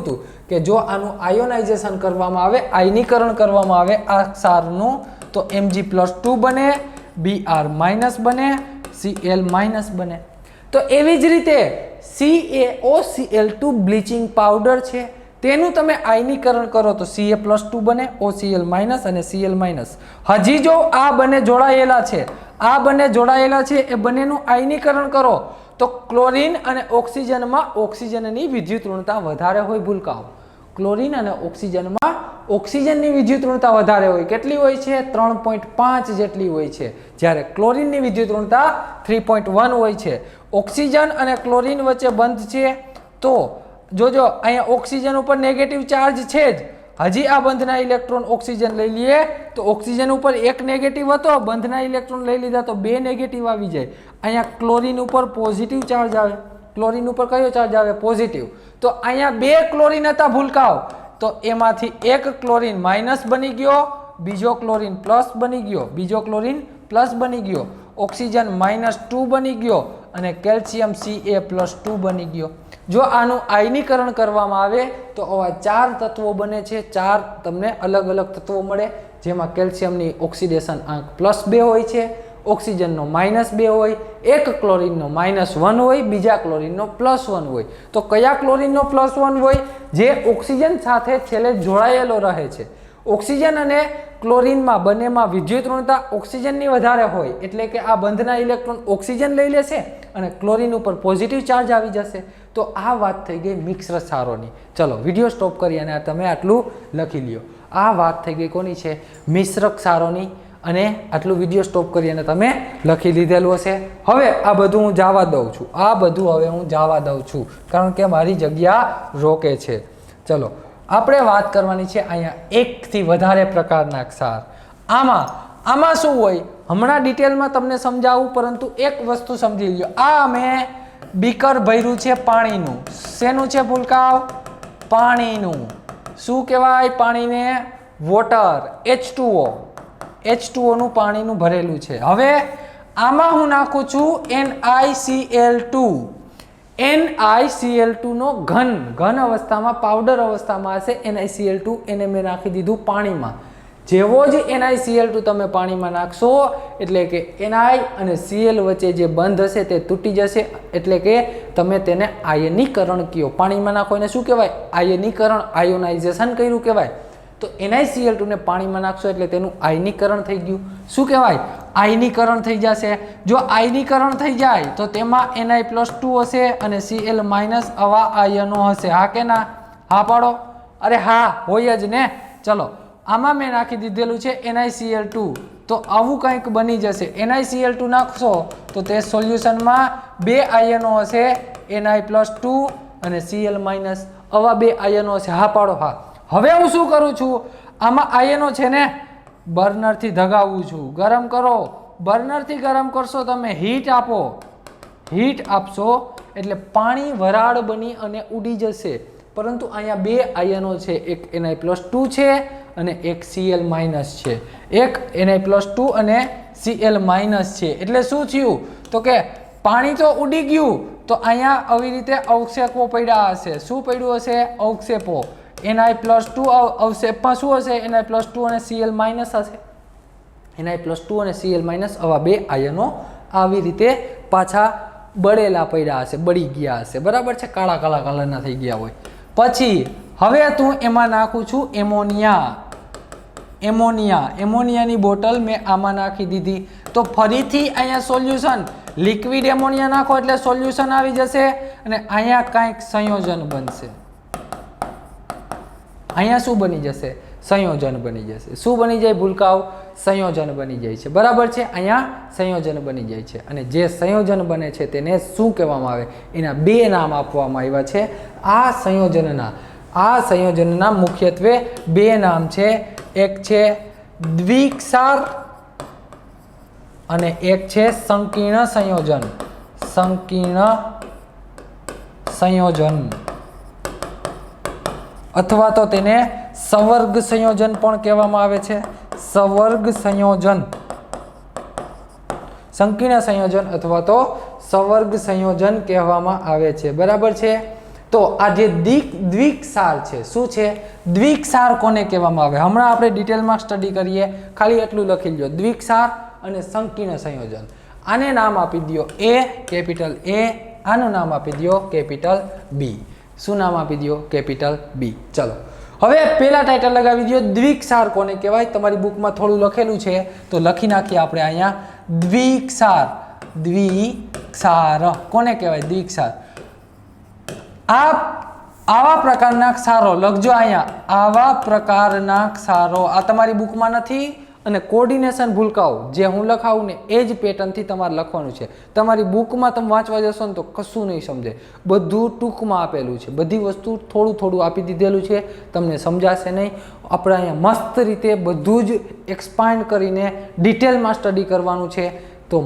હતું કે જો આનું આયોનાઇઝેશન કરવામાં આવે, આયનીકરણ કરવામાં આવે આ ક્ષારનું, તો Mg+2 બને, Br- બને, Cl- બને. તો એવી જ રીતે CaOCl2 બ્લીચિંગ પાવડર છે, તેનું તમે આયનીકરણ કરો તો Ca+2 બને, OCl- અને Cl-. હજી જો આ બંને જોડાયેલા છે એ બંનેનું આયનીકરણ કરો તો ક્લોરીન અને ઓક્સિજનમાં ઓક્સિજનની વિદ્યુત ઋણતા વધારે હોય. ભૂલકાઓ, ક્લોરીન અને ઓક્સિજનમાં ઓક્સિજનની વિદ્યુત ઋણતા વધારે હોય. કેટલી હોય છે? 3.5 જેટલી હોય છે, જ્યારે ક્લોરીનની વિદ્યુત ઋણતા 3.1 હોય છે. ઓક્સિજન અને ક્લોરીન વચ્ચે બંધ છે, તો જોજો અહીંયા ઓક્સિજન ઉપર નેગેટિવ ચાર્જ છે જ. હજી આ બંધના ઇલેક્ટ્રોન ઓક્સિજન લઈ લઈએ તો ઓક્સિજન ઉપર એક નેગેટિવ હતો, બંધના ઇલેક્ટ્રોન લઈ લીધા તો 2 નેગેટિવ આવી જાય. અહીંયા ક્લોરીન ઉપર પોઝિટિવ ચાર્જ આવે. ક્લોરીન ઉપર કયો ચાર્જ આવે? પોઝિટિવ. તો અહીંયા 2 ક્લોરીન હતા ભૂલકાઓ, તો એમાંથી એક ક્લોરીન માઇનસ બની ગયો, બીજો ક્લોરીન પ્લસ બની ગયો, બીજો ક્લોરીન પ્લસ બની ગયો, ઓક્સિજન -2 બની ગયો અને કેલ્શિયમ Ca+2 બની ગયો. જો આનું આયનીકરણ કરવામાં આવે તો આવા 4 તત્વો બને છે. 4 તમને અલગ અલગ તત્વો મળે, જેમાં કેલ્શિયમની ઓક્સિડેશન આંક +2 હોય છે, ઓક્સિજનનો -2 હોય, એક ક્લોરીનનો -1 હોય, બીજા ક્લોરીનનો +1 હોય. તો કયા ક્લોરીનનો +1 હોય? જે ઓક્સિજન સાથે છેલ્લે જોડાયેલો રહે છે. ઓક્સિજન અને ક્લોરીનમાં બંનેમાં વિદ્યુત ઋણતા ઓક્સિજનની વધારે હોય, એટલે કે આ બંધના ઇલેક્ટ્રોન ઓક્સિજન લઈ લેશે અને ક્લોરીન ઉપર પોઝિટિવ ચાર્જ આવી જશે. તો આ વાત થઈ ગઈ મિશ્ર ક્ષારોની. ચલો વિડીયો સ્ટોપ કરી અને તમે આટલું લખી લ્યો. આ વાત થઈ ગઈ કોની છે? મિશ્ર ક્ષારોની. અને આટલું વિડીયો સ્ટોપ કરી અને તમે લખી લીધેલું હશે. હવે આ બધું હું જવા દઉં છું, કારણ કે મારી જગ્યા રોકે છે. ચલો આપણે વાત કરવાની છે અહીંયા 1 થી વધારે પ્રકારના ક્ષાર. આમાં શું હોય હમણાં ડિટેલમાં તમને સમજાવું, પરંતુ એક વસ્તુ સમજી લો. આ મેં બીકર ભર્યું છે પાણીનું. શેનું છે ભૂલકાઓ? પાણીનું. શું કહેવાય પાણીને? વોટર, H2O નું પાણીનું ભરેલું છે. હવે આમાં હું નાખું છું NiCl2 નો ઘન અવસ્થામાં, પાવડર અવસ્થામાં હશે NiCl2, એને મેં નાખી દીધું પાણીમાં. જેવો જ NiCl2 તમે પાણીમાં નાખશો એટલે કે Ni અને Cl વચ્ચે જે બંધ હશે તે તૂટી જશે, એટલે કે તમે તેને આયનીકરણ કહો. પાણીમાં નાખો એને શું કહેવાય? આયનીકરણ, આયોનાઇઝેશન કર્યું કહેવાય. તો NiCl2 ને પાણીમાં નાખશો એટલે તેનું આયનીકરણ થઈ ગયું. શું કહેવાય? આયનીકરણ થઈ જશે. જો આયનીકરણ થઈ જાય તો તેમાં Ni+2 હશે અને Cl- આવા આયનો હશે. હા કે ના? હા પાડો. અરે હા હોય જ ને. ચલો આમાં મેં નાખી દીધેલું છે NiCl2, તો આવું કંઈક બની જશે. NiCl2 નાખશો તો તે સોલ્યુશનમાં 2 આયનો હશે, Ni+2 અને Cl-. આવા 2 આયનો હશે. હા પાડો. હા. હવે હું શું કરું છું? આમાં આયનો છે ને બર્નરથી ધગાવું છું. ગરમ કરો. બર્નરથી ગરમ કરશો તમે, હીટ આપશો એટલે પાણી વરાળ બની અને ઉડી જશે. પરંતુ અહીંયા 2 આયનો છે, એક Ni+2 છે અને એક Cl- છે. એક Ni+2 અને Cl- છે. એટલે શું થયું? તો કે પાણી તો ઉડી ગયું, તો અહીંયા આવી રીતે અવક્ષેપો પડ્યા હશે. શું પડ્યું હશે? અવક્ષેપો. Ni+2 અવક્ષેપમાં શું હશે? Ni+2 અને Cl- હશે. Ni+2 અને Cl- આવા 2 આયનો આવી રીતે પાછા બળેલા પડ્યા હશે, બળી ગયા હશે. બરાબર છે? કાળા કલરના થઈ ગયા હોય. પછી હવે તું એમાં નાખું છું એમોનિયાની બોટલ મેં આમાં નાખી દીધી. તો ફરીથી અહીંયા સોલ્યુશન, લિક્વિડ એમોનિયા નાખો એટલે સોલ્યુશન આવી જશે અને અહીંયા કંઈક સંયોજન બનશે. અહીંયા શું બની જશે? સંયોજન બની જશે. શું બની જાય ભૂલકાઓ? સંયોજન બની જાય છે. બરાબર છે? અહીંયા સંયોજન બની જાય છે અને જે સંયોજન બને છે તેને શું કહેવામાં આવે? એના 2 નામ આપવામાં આવ્યા છે. આ સંયોજનના મુખ્યત્વે 2 નામ છે. એક છે દ્વિક્ષાર અને એક છે સંકીર્ણ સંયોજન, અથવા તો તેને સવર્ગ સંયોજન પણ કહેવામાં આવે છે. સવર્ગ સંયોજન. સંકીર્ણ સંયોજન અથવા તો સવર્ગ સંયોજન કહેવામાં આવે છે, બરાબર છે। તો આ જે દ્વિક્ષાર છે, શું છે? દ્વિક્ષાર કોને કહેવામાં આવે? હમણાં આપણે ડિટેલમાં સ્ટડી કરીએ, ખાલી એટલું લખી લો, દ્વિક્ષાર અને સંકીર્ણ સંયોજન। આને નામ આપી દો A, કેપિટલ A, આનું નામ આપી દો કેપિટલ B। શું નામ આપી દો? Capital B। ચલો હવે પહેલા ટાઇટલ લગાવી દો, દ્વિક્ષાર કોને કહેવાય? તમારી બુકમાં થોડું લખેલું છે તો લખી નાખીએ આપણે અહીંયા, દ્વિક્ષાર। દ્વિક્ષાર કોને કહેવાય? દ્વિક્ષાર। આવા પ્રકારના ક્ષારો લખજો અહીંયા, આવા પ્રકારના ક્ષારો। આ તમારી બુકમાં નથી અને કોર્ડિનેશન ભૂલકાઓ જે હું લખાવું ને એ જ પેટર્નથી તમારે લખવાનું છે। તમારી બુકમાં તમે વાંચવા જશો ને તો કશું નહીં સમજે, બધું ટૂંકમાં આપેલું છે, બધી વસ્તુ થોડું થોડું આપી દીધેલું છે, તમને સમજાશે નહીં। આપણે અહીંયા મસ્ત રીતે બધું જ એક્સપાન્ડ કરીને ડિટેલમાં સ્ટડી કરવાનું છે। તો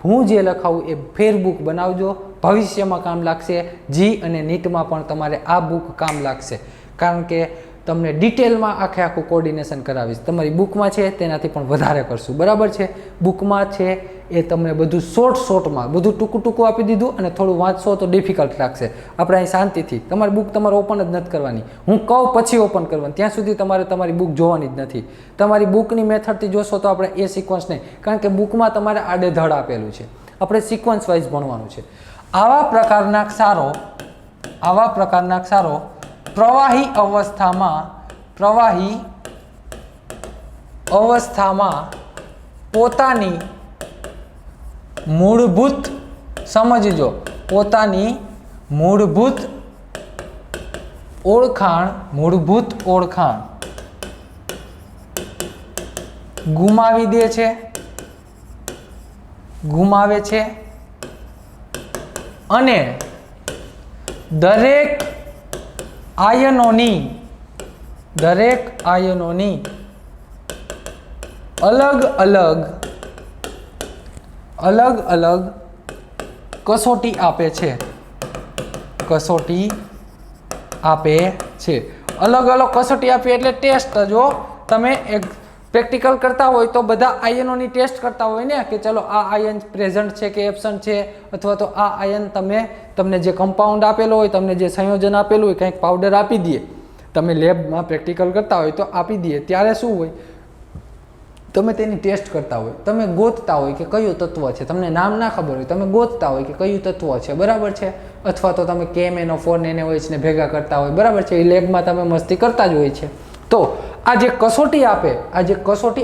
હું જે લખાવું એ ફેર બુક બનાવજો, ભવિષ્યમાં કામ લાગશે। જી અને નીટમાં પણ તમારે આ બુક કામ લાગશે, કારણ કે તમને ડિટેલમાં આખું કોર્ડિનેશન કરાવીશ। તમારી બુકમાં છે તેનાથી પણ વધારે કરશું, બરાબર છે? બુકમાં છે એ તમને બધું શોર્ટમાં બધું ટૂંકું ટૂંકું આપી દીધું, અને થોડું વાંચશો તો ડિફિકલ્ટ લાગશે। આપણે અહીં શાંતિથી તમારી બુક તમારે ઓપન જ નથી કરવાની, હું કહું પછી ઓપન કરવાની, ત્યાં સુધી તમારે તમારી બુક જોવાની જ નથી। તમારી બુકની મેથડથી જોશો તો આપણે એ સિક્વન્સ નહીં, કારણ કે બુકમાં તમારે આડેધડ આપેલું છે, આપણે સિક્વન્સ વાઇઝ ભણવાનું છે। આવા પ્રકારના ક્ષારો પ્રવાહી અવસ્થામાં પોતાની મૂળભૂત, સમજજો, પોતાની મૂળભૂત ઓળખાણ ગુમાવે છે અને દરેક આયનોની અલગ અલગ કસોટી આપે છે। અલગ અલગ કસોટી આપે એટલે ટેસ્ટ। જો તમે એક પ્રેક્ટિકલ કરતા હોય તો બધા આયનોની ટેસ્ટ કરતા હોય ને, કે ચલો આ આયન પ્રેઝન્ટ છે કે એબસન્ટ છે, અથવા તો આ આયન તમને જે કમ્પાઉન્ડ આપેલો હોય, તમને જે સંયોજન આપેલું હોય, કંઈક પાવડર આપી દઈએ, તમે લેબમાં પ્રેક્ટિકલ કરતા હોય તો આપી દઈએ, ત્યારે શું હોય? તમે તેની ટેસ્ટ કરતા હોય, તમે ગોતતા હોય કે કયું તત્વ છે, તમને નામ ના ખબર હોય, તમે ગોતતા હોય કે કયું તત્વ છે, બરાબર છે? અથવા તો તમે KMnO4 ને NaOH ને ભેગા કરતા હોય, બરાબર છે? એ લેબમાં તમે મસ્તી કરતા જ હોય છે। તો આ જે કસોટી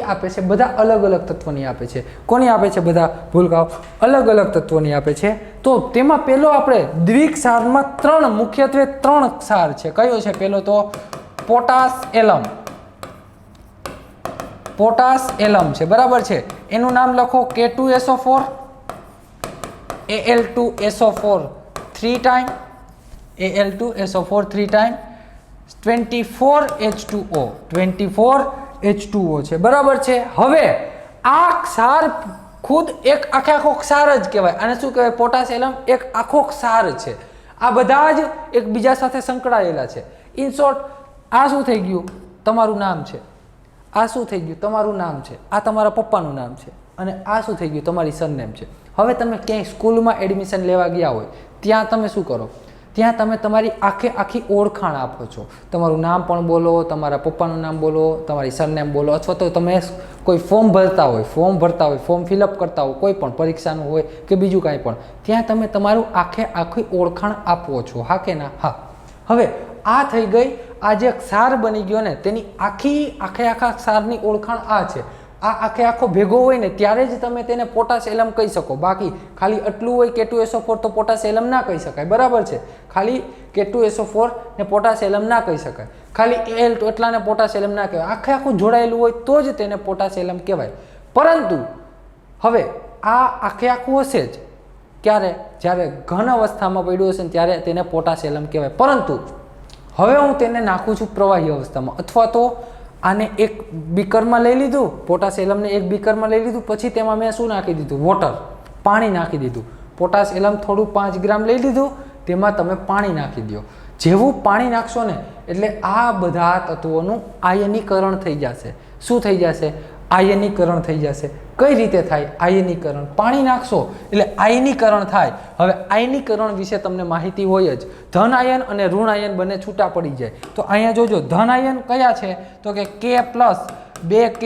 આપે છે બધા અલગ અલગ તત્વોની આપે છે। કોની આપે છે? બધા ભૂલકાઓ અલગ અલગ તત્વોની આપે છે। તો તેમાં પહેલો આપણે દ્વિક્ષારમાં મુખ્યત્વે ત્રણ ક્ષાર છે। કયો છે પહેલો? તો પોટાશ એલમ છે, બરાબર છે? એનું નામ લખો K2SO4, Al2SO4 3 time, Al2SO4 3 time, 24H2O છે, બરાબર છે? હવે આ ક્ષાર ખુદ એક આખો ક્ષાર જ કહેવાય। આને શું કહેવાય? પોટાશ એલમ એક આખો ક્ષાર છે। આ બધા જ એકબીજા સાથે સંકળાયેલા છે। ઇન શોર્ટ, આ શું થઈ ગયું? તમારું નામ છે। આ શું થઈ ગયું? તમારું નામ છે। આ તમારા પપ્પાનું નામ છે, અને આ શું થઈ ગયું? તમારી સરનેમ છે। હવે તમે ક્યાંય સ્કૂલમાં એડમિશન લેવા ગયા હોય, ત્યાં તમે શું કરો? ત્યાં તમે તમારી આખી ઓળખાણ આપો છો, તમારું નામ પણ બોલો, તમારા પપ્પાનું નામ બોલો, તમારી સરનેમ બોલો, અથવા તો તમે કોઈ ફોર્મ ભરતા હોય, ફોર્મ ફિલઅપ કરતા હોય, કોઈ પણ પરીક્ષાનું હોય કે બીજું કાંઈ પણ, ત્યાં તમે તમારું આખી ઓળખાણ આપો છો, હા કે ના? હા। હવે આ થઈ ગઈ, આ જે ક્ષાર બની ગયો ને તેની આખા ક્ષારની ઓળખાણ આ છે। આ આખો ભેગો હોય ને ત્યારે જ તમે તેને પોટાશ એલમ કહી શકો। બાકી ખાલી આટલું હોય K2SO4 તો પોટાશ એલમ ના કહી શકાય, બરાબર છે? ખાલી K2SO4 ને પોટાશ એલમ ના કહી શકાય, ખાલી Al2 એટલાને પોટાશ એલમ ના કહેવાય। આખું જોડાયેલું હોય તો જ તેને પોટાશ એલમ કહેવાય। પરંતુ હવે આ આખું હશે જ ક્યારે? જ્યારે ઘન અવસ્થામાં પડ્યું હશે ને ત્યારે તેને પોટાશ એલમ કહેવાય। પરંતુ હવે હું તેને નાખું છું પ્રવાહી અવસ્થામાં, અથવા તો આને એક બીકરમાં લઈ લીધું, પોટાશ એલમને એક બીકરમાં લઈ લીધું, પછી તેમાં મેં શું નાખી દીધું? વોટર, પાણી નાખી દીધું। પોટાશ એલમ થોડું 5 ગ્રામ લઈ લીધું, તેમાં તમે પાણી નાખી દો। જેવું પાણી નાખશો ને એટલે આ બધા તત્વોનું આયનીકરણ થઈ જશે. શું થઈ જશે? આયનીકરણ થઈ જશે. કઈ રીતે થાય આયનીકરણ? પાણી નાખશો એટલે આયનીકરણ થાય. હવે આયનીકરણ વિશે તમને માહિતી હોય જ. ધન આયન અને ઋણ આયન બંને છૂટા પડી જાય. તો અહીંયા જોજો ધન આયન કયા છે તો કે K+, 2K+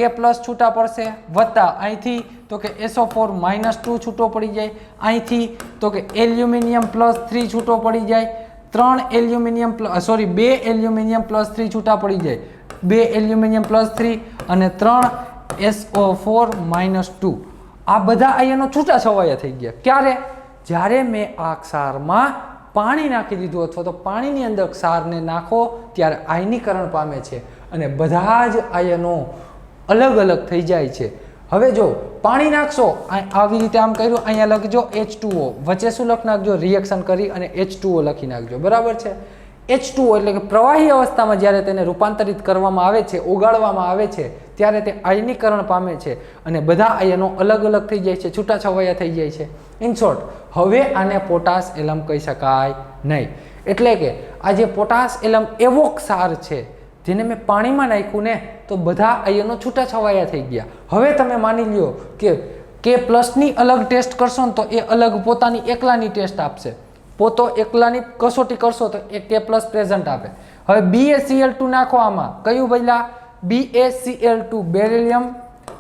છૂટા પડશે, વત્તા અહીંથી તો કે SO4 -2 છૂટો પડી જાય, અહીંથી તો કે એલ્યુમિનિયમ +3 છૂટો પડી જાય, 2 એલ્યુમિનિયમ +3 છૂટા પડી જાય, 2 એલ્યુમિનિયમ +3 અને 3 SO4 -2. આ બધા આયનો છૂટા છવાયા થઈ ગયા. ક્યારે? જ્યારે મેં આ ક્ષારમાં પાણી નાખી દીધું અથવા તો પાણીની અંદર ક્ષારને નાખો ત્યારે આયનીકરણ પામે છે અને બધા જ આયનો અલગ અલગ થઈ જાય છે. હવે જો પાણી નાખશો આવી રીતે આમ કર્યું, અહીંયા લખજો H2O, વચ્ચે શું લખી નાખજો? રિએક્શન કરી અને H2O લખી નાખજો. બરાબર છે? H2O એટલે કે પ્રવાહી અવસ્થામાં જ્યારે તેને રૂપાંતરિત કરવામાં આવે છે, ઓગાળવામાં આવે છે, ત્યારે તે આયનીકરણ પામે છે અને બધા આયનો અલગ અલગ થઈ જાય છે, છૂટાછવાયા થઈ જાય છે. ઇન શોર્ટ, હવે આને પોટાશ એલમ કહી શકાય નહીં. એટલે કે આ જે પોટાશ એલમ એવો ક્ષાર છે જેને મેં પાણીમાં નાખ્યું ને તો બધા આયનો છૂટાછવાયા થઈ ગયા. હવે તમે માની લ્યો કે K+ અલગ ટેસ્ટ કરશો ને તો એ અલગ પોતાની એકલાની ટેસ્ટ આપશે. પોતો એકલાની કસોટી કરશો તો એ K+ પ્રેઝન્ટ આપે. હવે BaCl2 નાખો આમાં, કયું ભઈલા? BaCl2,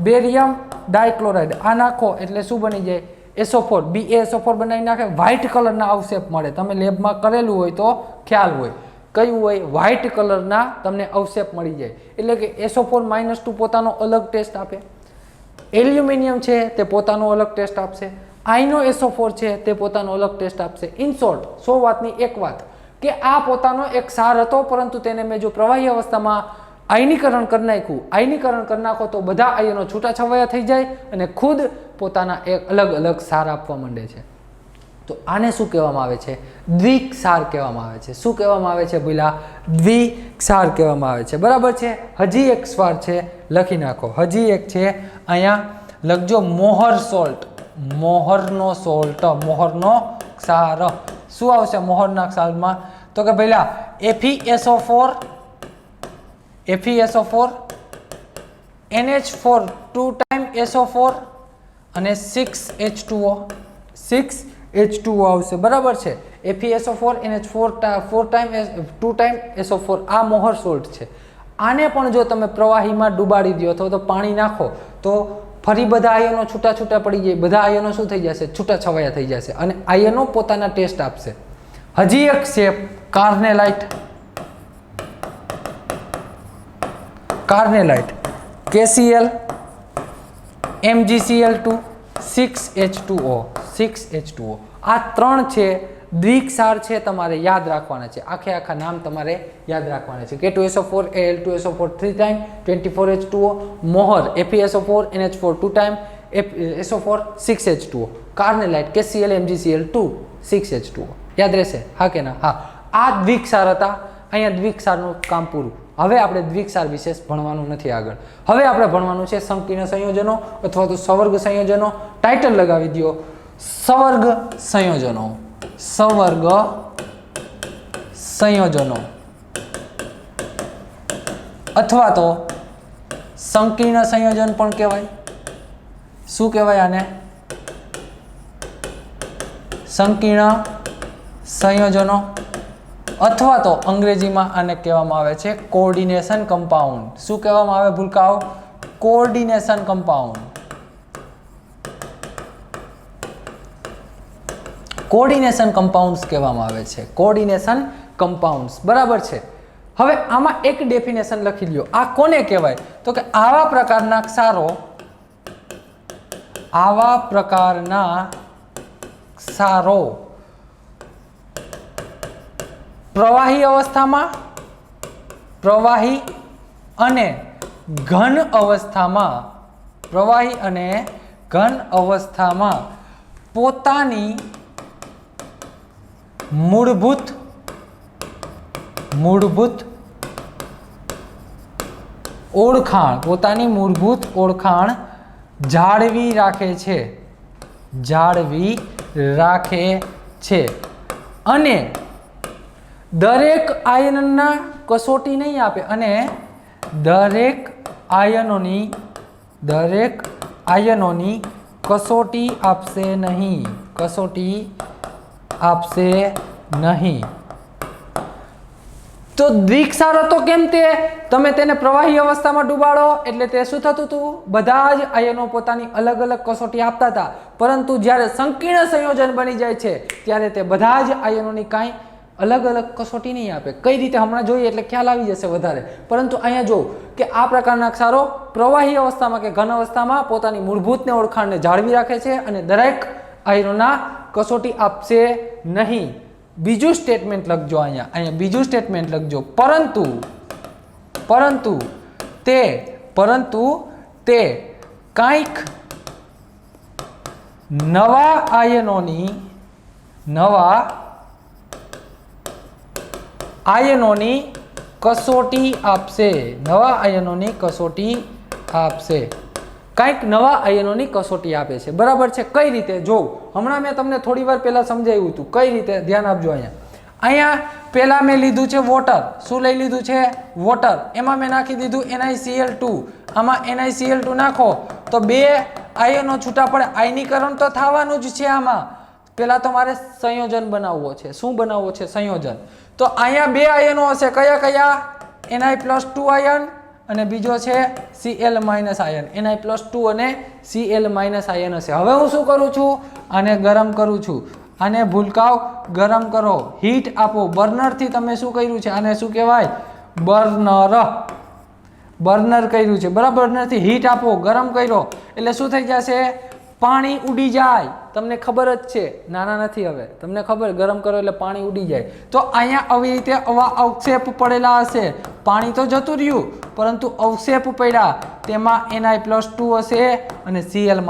barium ડાયક્લોરાઇડ. આ નાખો એટલે શું બની જાય? SO4. BaSO4 બનાવી નાખે, વ્હાઇટ કલરના અવશેપ મળે. તમે લેબમાં કરેલું હોય તો ખ્યાલ હોય. કયું હોય? વ્હાઇટ કલરના તમને અવશેપ મળી જાય. એટલે કે SO4 -2 પોતાનો અલગ ટેસ્ટ આપે, એલ્યુમિનિયમ છે તે પોતાનો અલગ ટેસ્ટ આપશે, આઈનો SO4 છે તે પોતાનો અલગ ટેસ્ટ આપશે. ઇન શોર્ટ, 100 વાતની એક વાત કે આ પોતાનો એક ક્ષાર હતો, પરંતુ તેને મેં જો પ્રવાહી અવસ્થામાં આયનીકરણ કરી નાખ્યું, આયનીકરણ કરી નાખો તો બધા આયનો છૂટાછવાયા થઈ જાય અને ખુદ પોતાના એક અલગ અલગ ક્ષાર આપવા માંડે છે. તો આને શું કહેવામાં આવે છે? દ્વિક્ષાર કહેવામાં આવે છે. શું કહેવામાં આવે છે ભઈલા? દ્વિક્ષાર કહેવામાં આવે છે. બરાબર છે? હજી એક સ્વાર છે, લખી નાખો. હજી એક છે, અહીંયા લખજો મોહર સોલ્ટ. મોહરનો સોલ્ટ, મોહરનો ક્ષાર. શું આવશે મોહરના ક્ષારમાં? તો કે ભઈલા FeSO4, NH4, 2 ટાઈમ SO4 અને 6H2O, 6H2O આવશે. બરાબર છે? FeSO4, NH4, 2 time SO4. આ મોહર સોલ્ટ છે. આને પણ જો તમે પ્રવાહીમાં ડુબાડી દો અથવા તો પાણી નાખો તો ફરી બધા આયનો છૂટા છૂટા પડી જાય. બધા આયનો શું થઈ જશે? છૂટા છવાયા થઈ જશે અને આયનો પોતાના ટેસ્ટ આપશે. હજી એક છે કાર્નેલાઇટ. KCl, MgCl2, 6H2O. આ 3 છે દ્વિક્ષાર છે, તમારે યાદ રાખવાના છે. આખા નામ તમારે યાદ રાખવાના છે. K2SO4, Al2SO4 3 ટાઈમ, 24H2O, મોહર FeSO4, NH4 2 time, SO4 6H2O, કાર્નેલાઇટ KCl, MgCl2 6H2O. યાદ રહેશે? હા કે ના? હા. આ દ્વિક્ષાર હતા. અહીંયા દ્વિક્ષારનું કામ પૂરું. હવે આપણે દ્વિક્ષાર વિશેષ ભણવાનું નથી આગળ. હવે આપણે ભણવાનું છે સંકીર્ણ સંયોજનો અથવા તો સવર્ગ સંયોજનો. ટાઇટલ લગાવી દો, સવર્ગ સંયોજનો. સવર્ગ સંયોજનો અથવા તો સંકીર્ણ સંયોજન પણ કહેવાય. શું કહેવાય આને? સંકીર્ણ સંયોજનો અથવા તો અંગ્રેજીમાં આને કહેવામાં આવે છે કોઓર્ડિનેશન કમ્પાઉન્ડ. શું કહેવામાં આવે ભૂલકાઓ? Coordination compound. કોઓર્ડિનેશન કમ્પાઉન્ડ્સ કહેવામાં આવે છે. Coordination compounds. બરાબર છે? હવે આમાં એક ડેફિનેશન લખી લ્યો. આ કોને કહેવાય? તો કે આવા પ્રકારના ક્ષારો પ્રવાહી અવસ્થામાં, પ્રવાહી અને ઘન અવસ્થામાં પોતાની મૂળભૂત ઓળખાણ જાળવી રાખે છે અને દરેક આયનના કસોટી નહીં આપે અને દરેક આયનોની કસોટી આપશે નહીં, કસોટી આપશે નહીં. તો દ્વિક્ષાર હતો કેમ? તે તમે તેને પ્રવાહી અવસ્થામાં ડૂબાડો એટલે તે શું થતું હતું? બધા જ આયનો પોતાની અલગ અલગ કસોટી આપતા હતા, પરંતુ જ્યારે સંકીર્ણ સંયોજન બની જાય છે ત્યારે તે બધા જ આયનોની કાંઈ અલગ અલગ કસોટી નહીં આપે. કઈ રીતે હમણાં જોઈએ એટલે ખ્યાલ આવી જશે વધારે. પરંતુ અહીંયા જો કે આ પ્રકારના ક્ષારો પ્રવાહી અવસ્થામાં કે ઘન અવસ્થામાં પોતાની મૂળભૂત ને ઓળખાણને જાળવી રાખે છે અને દરેક આયનોના કસોટી આપશે નહીં. બીજું સ્ટેટમેન્ટ લખજો, અહીંયા બીજું સ્ટેટમેન્ટ લખજો, પરંતુ તે કંઈક નવા આયનોની કસોટી આપશે, નવા આયનોની કસોટી આપશે, કંઈક નવા આયનોની કસોટી આપે છે. બરાબર છે? કઈ રીતે? જો હમણાં મેં તમને થોડી વાર પહેલા સમજાવ્યું હતું. કઈ રીતે? ધ્યાન આપજો. અહીંયા પહેલા મેં લીધું છે વોટર. શું લઈ લીધું છે? વોટર. એમાં મેં નાખી દીધું NiCl2. આમાં NiCl2 નાખો તો બે આયનો છૂટા પડે. આયનીકરણ તો થવાનું જ છે. આમાં પહેલા તો મારે સંયોજન બનાવવો છે. શું બનાવવો છે? સંયોજન. તો અહીંયા બે આયનો હશે. કયા કયા? Na+2 આયન અને બીજો છે Cl- આયન. Na+2 અને Cl- આયન હશે. હવે હું શું કરું છું? આને ગરમ કરું છું. આને ભૂલકાવ ગરમ કરો, હીટ આપો. બર્નરથી તમે શું કર્યું છે? આને શું કહેવાય? બર્નર કર્યું છે. બરાબર? બર્નરથી હીટ આપો, ગરમ કર્યો એટલે શું થઈ જશે? પાણી ઉડી જાય. તમને ખબર જ છે, નાના નથી હવે, તમને ખબર, ગરમ કરો એટલે પાણી ઉડી જાય. તો અહીંયા આવી રીતે અવક્ષેપ પડેલા હશે. પાણી તો જતું રહ્યું પરંતુ અવક્ષેપ પડ્યા, તેમાં Na+2 હશે અને Cl-.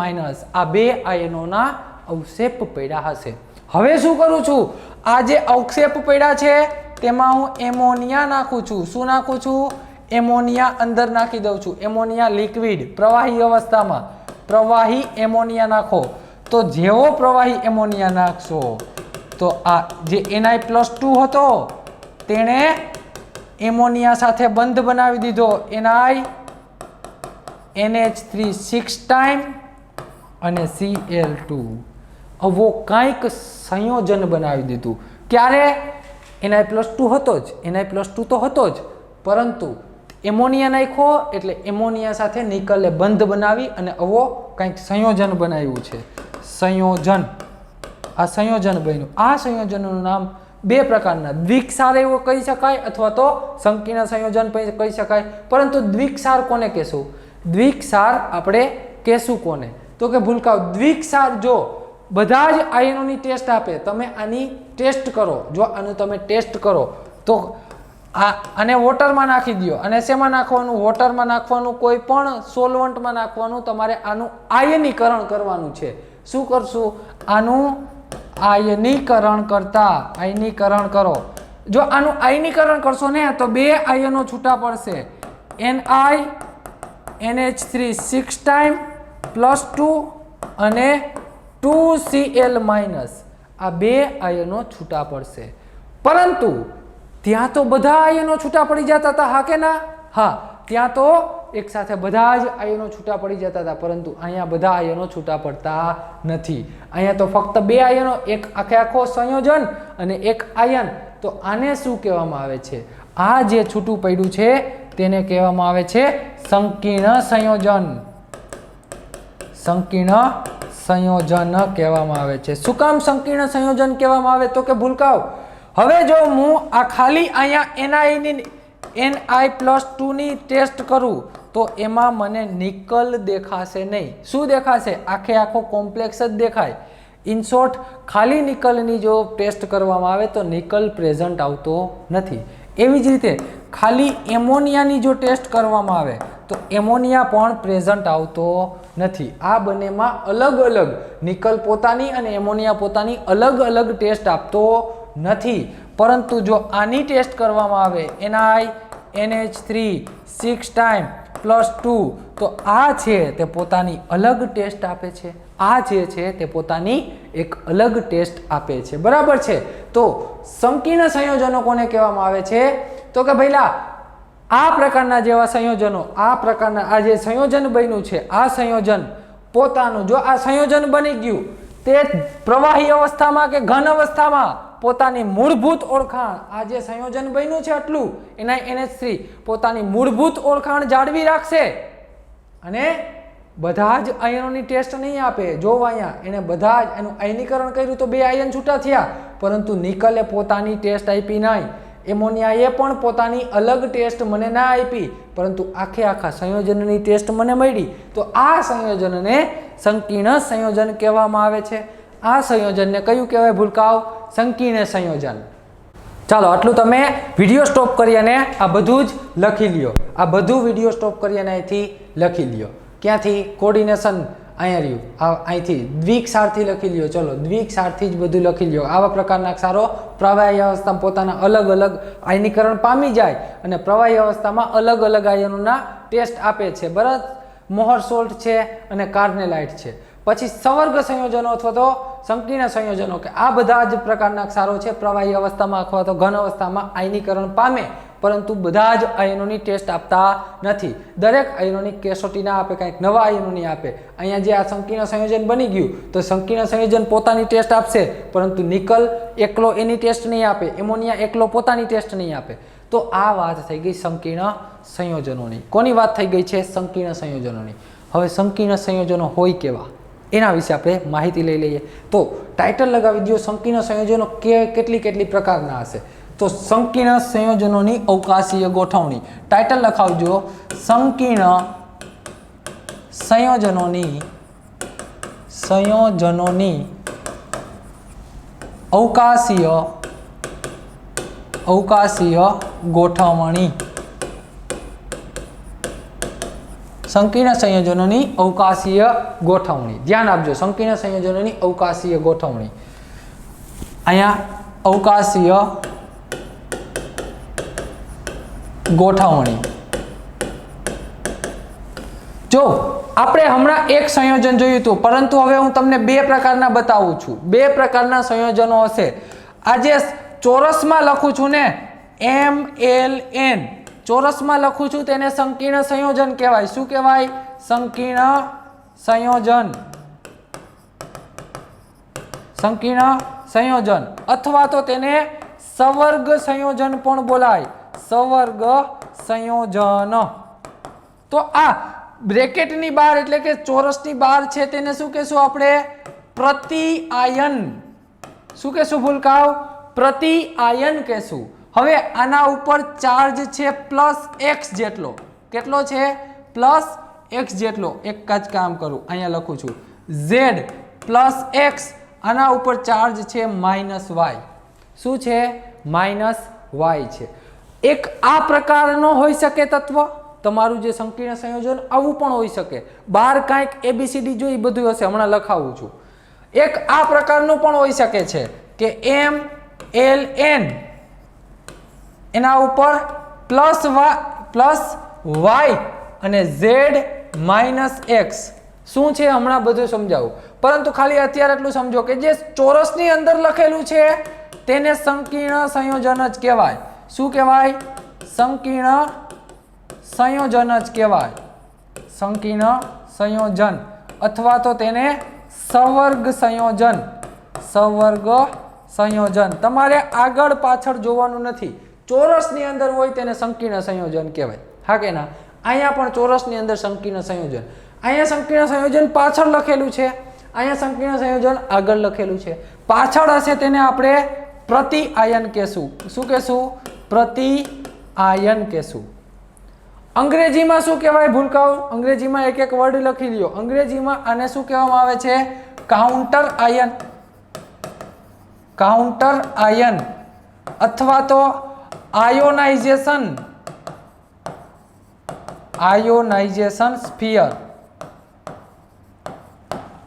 આ બે આયનોના અવક્ષેપ પડ્યા હશે. હવે શું કરું છું? આ જે અવક્ષેપ પડ્યા છે તેમાં હું એમોનિયા નાખું છું. શું નાખું છું? એમોનિયા અંદર નાખી દઉં છું. એમોનિયા લિક્વિડ, પ્રવાહી અવસ્થામાં પ્રવાહી એમોનિયા નાખો. તો જેવો પ્રવાહી એમોનિયા નાખશો તો આ જે Na+2 હતો તેણે એમોનિયા સાથે બંધ બનાવી દીધો. NH3 6 ટાઈમ અને Cl2. આવો કંઈક સંયોજન બનાવી દીધું. ક્યારે? Na+2 હતો જ, Na+2 તો હતો જ, પરંતુ એમોનિયા નાખ્યો એટલે એમોનિયા સાથે નિકલે બંધ બનાવી અને આવો કંઈક સંયોજન બનાવ્યું છે. સંયોજન. આ સંયોજન બન્યું. આ સંયોજનનું નામ બે પ્રકારના, દ્વિક્ષાર એવું કહી શકાય અથવા તો સંકીર્ણ સંયોજન કહી શકાય. પરંતુ દ્વિક્ષાર કોને કહેશું? દ્વિક્ષાર આપણે કહેશું કોને? તો કે ભૂલકાઓ, દ્વિક્ષાર જો બધા જ આયનોની ટેસ્ટ આપે, તમે આની ટેસ્ટ કરો. જો આનું તમે ટેસ્ટ કરો તો આને વોટરમાં નાખી દો. અને શેમાં નાખવાનું? વોટરમાં નાખવાનું, કોઈ પણ સોલવન્ટમાં નાખવાનું. તમારે આનું આયનીકરણ કરવાનું છે. શું કરશું? આનું આયનીકરણ કરો. જો આનું આયનીકરણ કરશો ને તો બે આયનો છૂટા પડશે. NH3 6 ટાઈમ +2 અને 2Cl-. આ બે આયનો છૂટા પડશે. પરંતુ ત્યાં તો બધા આયનો છૂટા પડી જતા હતા, હા કે ના? હા, ત્યાં તો એક સાથે બધા જ આયનો છૂટા પડી જતા હતા, પરંતુ અહીંયા બધા આયનો છૂટા પડતા નથી. અહીંયા તો ફક્ત બે આયનો, એક આખો સંયોજન અને એક આયન. તો આને શું કહેવામાં આવે છે? આ જે છૂટું પડ્યું છે તેને કહેવામાં આવે છે સંકીર્ણ સંયોજન. સંકીર્ણ સંયોજન કહેવામાં આવે છે. શું કામ સંકીર્ણ સંયોજન કહેવામાં આવે? તો કે ભૂલકાઓ, હવે જો હું આ ખાલી અહીંયા Ni+2 ની ટેસ્ટ કરું તો એમાં મને નિકલ દેખાશે નહીં. શું દેખાશે? આખો કોમ્પ્લેક્સ જ દેખાય. ઇન શોર્ટ, ખાલી નિકલની જો ટેસ્ટ કરવામાં આવે તો નિકલ પ્રેઝન્ટ આવતો નથી. એવી જ રીતે ખાલી એમોનિયાની જો ટેસ્ટ કરવામાં આવે તો એમોનિયા પણ પ્રેઝન્ટ આવતો નથી. આ બંનેમાં અલગ અલગ, નિકલ પોતાની અને એમોનિયા પોતાની અલગ અલગ ટેસ્ટ આપતો નથી. પરંતુ જો આની ટેસ્ટ કરવામાં આવે NH3 6 ટાઈમ +2 તો આ છે તે પોતાની અલગ ટેસ્ટ આપે છે. આ જે છે તે પોતાની એક અલગ ટેસ્ટ આપે છે. બરાબર છે? તો સંકીર્ણ સંયોજનો કોને કહેવામાં આવે છે? તો કે ભઈલા આ પ્રકારના જેવા સંયોજનો, આ પ્રકારના આ જે સંયોજન બન્યું છે, આ સંયોજન પોતાનું, જો આ સંયોજન બની ગયું તે પ્રવાહી અવસ્થામાં કે ઘન અવસ્થામાં પોતાની મૂળભૂત ઓળખાણ, આ જે સંયોજન બન્યું છે આટલું એના NH3 પોતાની મૂળભૂત ઓળખાણ જાળવી રાખશે અને બધા જ આયનોની ટેસ્ટ નહીં આપે. જો અહીંયા એને બધા જ એનું આયનીકરણ કર્યું તો 2 આયન છૂટા થયા, પરંતુ નિકલે પોતાની ટેસ્ટ આપી નહીં. એમોનિયાએ પણ પોતાની અલગ ટેસ્ટ મને ના આપી, પરંતુ આખા સંયોજનની ટેસ્ટ મને મળી. તો આ સંયોજનને સંકીર્ણ સંયોજન કહેવામાં આવે છે. આ સંયોજનને કયું કહેવાય ભૂલકાઓ? સંકીર્ણ સંયોજન. ચાલો આટલું તમે વિડીયો સ્ટોપ કરી અને આ બધું જ લખી લ્યો. આ બધું વિડીયો સ્ટોપ કરી અને અહીંથી લખી લ્યો. ક્યાંથી? કોર્ડિનેશન અહીંયા રહ્યું, અહીંથી દ્વિક્ષારથી લખી લ્યો. ચલો દ્વિક્ષારથી જ બધું લખી લ્યો. આવા પ્રકારના ક્ષારો પ્રવાહી અવસ્થામાં પોતાના અલગ અલગ આયનીકરણ પામી જાય અને પ્રવાહી અવસ્થામાં અલગ અલગ આયનોના ટેસ્ટ આપે છે. બરાબર, મોહર સોલ્ટ છે અને કાર્નેલાઇટ છે. પછી સવર્ગ સંયોજનો અથવા તો સંકીર્ણ સંયોજનો, કે આ બધા જ પ્રકારના ક્ષારો છે પ્રવાહી અવસ્થામાં અથવા તો ઘન અવસ્થામાં આયનીકરણ પામે, પરંતુ બધા જ આયનોની ટેસ્ટ આપતા નથી. દરેક આયનોની કેસોટી ના આપે, કંઈક નવા આયનોની આપે. અહીંયા જે આ સંકીર્ણ સંયોજન બની ગયું તો સંકીર્ણ સંયોજન પોતાની ટેસ્ટ આપશે, પરંતુ નિકલ એકલો એની ટેસ્ટ નહીં આપે, એમોનિયા એકલો પોતાની ટેસ્ટ નહીં આપે. તો આ વાત થઈ ગઈ સંકીર્ણ સંયોજનોની. કોની વાત થઈ ગઈ છે? સંકીર્ણ સંયોજનોની. હવે સંકીર્ણ સંયોજનો હોય કેવા એના વિશે આપણે માહિતી લઈ લઈએ. તો ટાઇટલ લગાવી દો, સંકીર્ણ સંયોજનો કેટલી પ્રકારના હશે. તો સંકીર્ણ સંયોજનોની અવકાશીય ગોઠવણી. ટાઇટલ લખાવજો, સંકીર્ણ સંયોજનોની અવકાશીય ગોઠવણી. સંકીર્ણ સંયોજનોની અવકાશીય ગોઠવણી. ધ્યાન આપજો, સંકીર્ણ સંયોજનોની અવકાશીય ગોઠવણી. અહીંયા અવકાશીય ગોઠવણી. જો આપણે હમણાં એક સંયોજન જોયું હતું, પરંતુ હવે હું તમને 2 પ્રકારના બતાવું છું. 2 પ્રકારના સંયોજનો હશે. આ જે ચોરસમાં લખું છું ને, MLN ચોરસમાં લખું છું, તેને સંકીર્ણ સંયોજન કહેવાય. શું કહેવાય? સંકીર્ણ સંયોજન. સંકીર્ણ સંયોજન અથવા તો તેને સવર્ગ સંયોજન પણ બોલાય. સવર્ગ સંયોજન. તો આ બ્રેકેટની બહાર એટલે કે ચોરસની બહાર છે તેને શું કહેશું આપણે? પ્રતિ આયન. શું કહેશું ભૂલકાઓ? પ્રતિ આયન કહેશું. હવે આના ઉપર ચાર્જ છે +x જેટલો. કેટલો છે? +x જેટલો. એક જ કામ કરું, અહીંયા લખું છું z +x. આના ઉપર ચાર્જ છે -y. શું છે? -y છે. એક આ પ્રકારનો હોઈ શકે તત્વ. તમારું જે સંકીર્ણ સંયોજન આવું પણ હોઈ શકે. બહાર કાંઈક ABCD જોઈ બધું હશે, હમણાં લખાવું છું. એક આ પ્રકારનું પણ હોઈ શકે છે કે MLN એના ઉપર +y અને z -x. શું છે હમણાં બધું સમજાવું, પરંતુ ખાલી અત્યારે એટલું સમજો કે જે ચોરસની અંદર લખેલું છે તેને સંકીર્ણ સંયોજન જ કહેવાય. શું કહેવાય? સંકીર્ણ સંયોજન જ કહેવાય. સંકીર્ણ સંયોજન અથવા તો તેને સવર્ગ સંયોજન. સવર્ગ સંયોજન. તમારે આગળ પાછળ જોવાનું નથી. ચોરસની અંદર હોય તેને સંકીર્ણ સંયોજન કહેવાય. હા કે ના? અહીંયા પણ ચોરસની અંદર સંકીર્ણ સંયોજન. અહીંયા સંકીર્ણ સંયોજન પાછળ લખેલું છે, અહીંયા સંકીર્ણ સંયોજન આગળ લખેલું છે. પાછળ હશે તેને આપણે પ્રતિ આયન કહેશું. શું કહેશું? પ્રતિ આયન કહેશું. અંગ્રેજીમાં શું કહેવાય ભૂલકાઓ? અંગ્રેજીમાં એક વર્ડ લખી લ્યો. અંગ્રેજીમાં આને શું કહેવામાં આવે છે? Counter ion. કાઉન્ટર આયન અથવા તો ionisation. Ionisation sphere.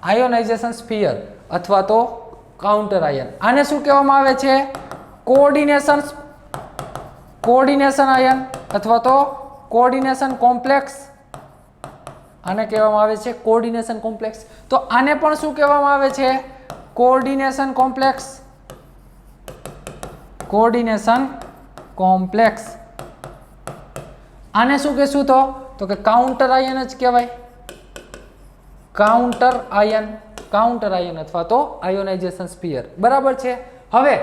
Ionisation sphere અથવા તો કાઉન્ટર આયન. આને શું કહેવામાં આવે છે? કોઓર્ડિનેશન આયન અથવા તો કોઓર્ડિનેશન કોમ્પ્લેક્સ. આને કહેવામાં આવે છે કોઓર્ડિનેશન કોમ્પ્લેક્સ. તો આને પણ શું કહેવામાં આવે છે? Coordination complex. કોઓર્ડિનેશન કોમ્પ્લેક્સ આને શું કહેશું તો કે કાઉન્ટર આયન જ કહેવાય, કાઉન્ટર આયન અથવા તો આયોનાઇઝેશન સ્પીયર, બરાબર છે। હવે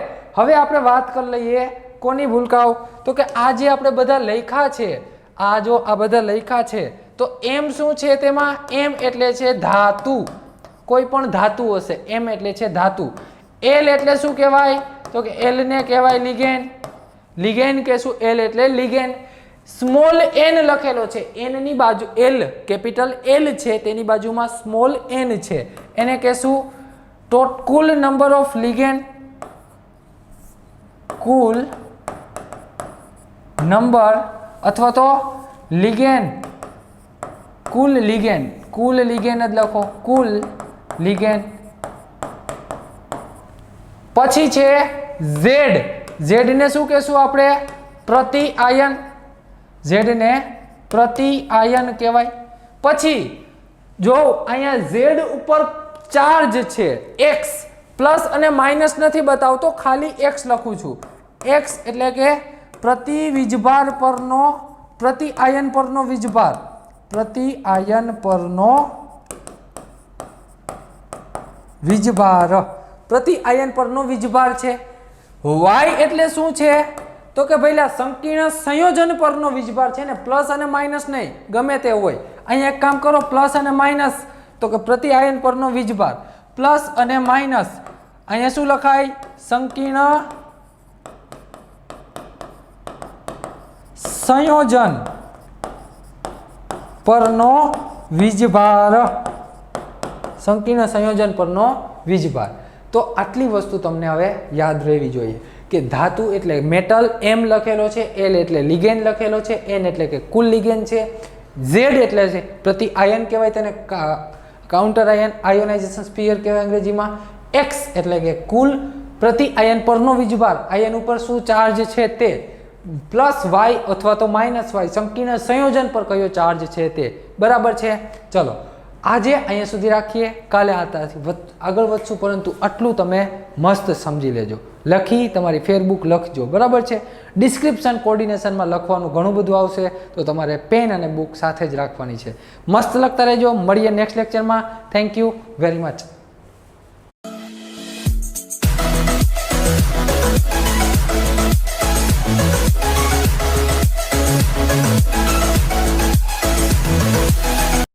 આપણે વાત કરી લઈએ કોની ભૂલકાઓ, તો કે આ જે આપણે બધા લખ્યા છે, આ બધા લખ્યા છે, તો એમ શું છે તેમાં? એમ એટલે છે ધાતુ, કોઈ પણ ધાતુ હશે, એમ એટલે છે ધાતુ। એલ એટલે શું કહેવાય? તો કે એલ ને કહેવાય લિગેન્ડ, લિગેન્ડ કહેશું, એલ એટલે લિગેન્ડ। સ્મોલ એન લખેલો છે, એન ની બાજુ એલ, કેપિટલ એલ છે, તેની બાજુમાં સ્મોલ એન છે, એને કહેશું કુલ નંબર ઓફ લિગેન્ડ, કુલ નંબર અથવા તો લિગેન્ડ, કુલ લિગેન્ડ જ લખો, કુલ લિગેન્ડ। પછી છે ઝેડ, ઝેડ ને શું કહેશું આપણે? પ્રતિ આયન, ઝેડ ને પ્રતિ આયન કહેવાય। પછી જો અહીંયા ઝેડ ઉપર ચાર્જ છે એક્સ, પ્લસ અને માઇનસ નથી બતાવતો, ખાલી એક્સ લખું છું। એક્સ એટલે કે પ્રતિ વીજભાર પરનો, પ્રતિ આયન પરનો વીજભાર, પ્રતિ આયન પરનો વીજભાર, પ્રતિ આયન પરનો વીજભાર છે। વાય એટલે શું છે? તો કે ભાઈ સંકીર્ણ સંયોજન પરનો વીજભાર છે ને, પ્લસ અને માઇનસ નહીં, ગમે તે હોય। અહીંયા એક કામ કરો, પ્લસ અને માઇનસ, તો કે પ્રતિ આયન પરનો વીજભાર, પ્લસ અને માઇનસ, અહીંયા શું લખાય? સંકીર્ણ સંયોજન પરનો વીજભાર, સંકીર્ણ સંયોજન પરનો વીજભાર। તો આટલી વસ્તુ તમને હવે યાદ રહેવી જોઈએ કે ધાતુ એટલે મેટલ, એમ લખેલો છે, એલ એટલે લિગેન્ડ લખેલો છે, એન એટલે કે કુલ લિગેન્ડ છે, ઝેડ એટલે છે પ્રતિ આયન કહેવાય, તેને કાઉન્ટર આયોનાઇઝેશન સ્પીયર કહેવાય અંગ્રેજીમાં। એક્સ એટલે કે કુલ પ્રતિ આયન પરનો વીજભાર, આયન ઉપર શું ચાર્જ છે તે, પ્લસ વાય અથવા તો માઇનસ વાય, સંકીર્ણ સંયોજન પર કયો ચાર્જ છે તે, બરાબર છે। ચલો આજે અહીંયા સુધી રાખીએ, કાલે આગળ વધશું, પરંતુ આટલું તમે મસ્ત સમજી લેજો, લખી તમારી ફેરબુક લખજો, બરાબર છે। ડિસ્ક્રિપ્શન કોર્ડિનેશનમાં લખવાનું ઘણું બધું આવશે, તો તમારે પેન અને બુક સાથે જ રાખવાની છે। મસ્ત લખતા રહેજો, મળીએ નેક્સ્ટ લેક્ચરમાં। Thank you very much.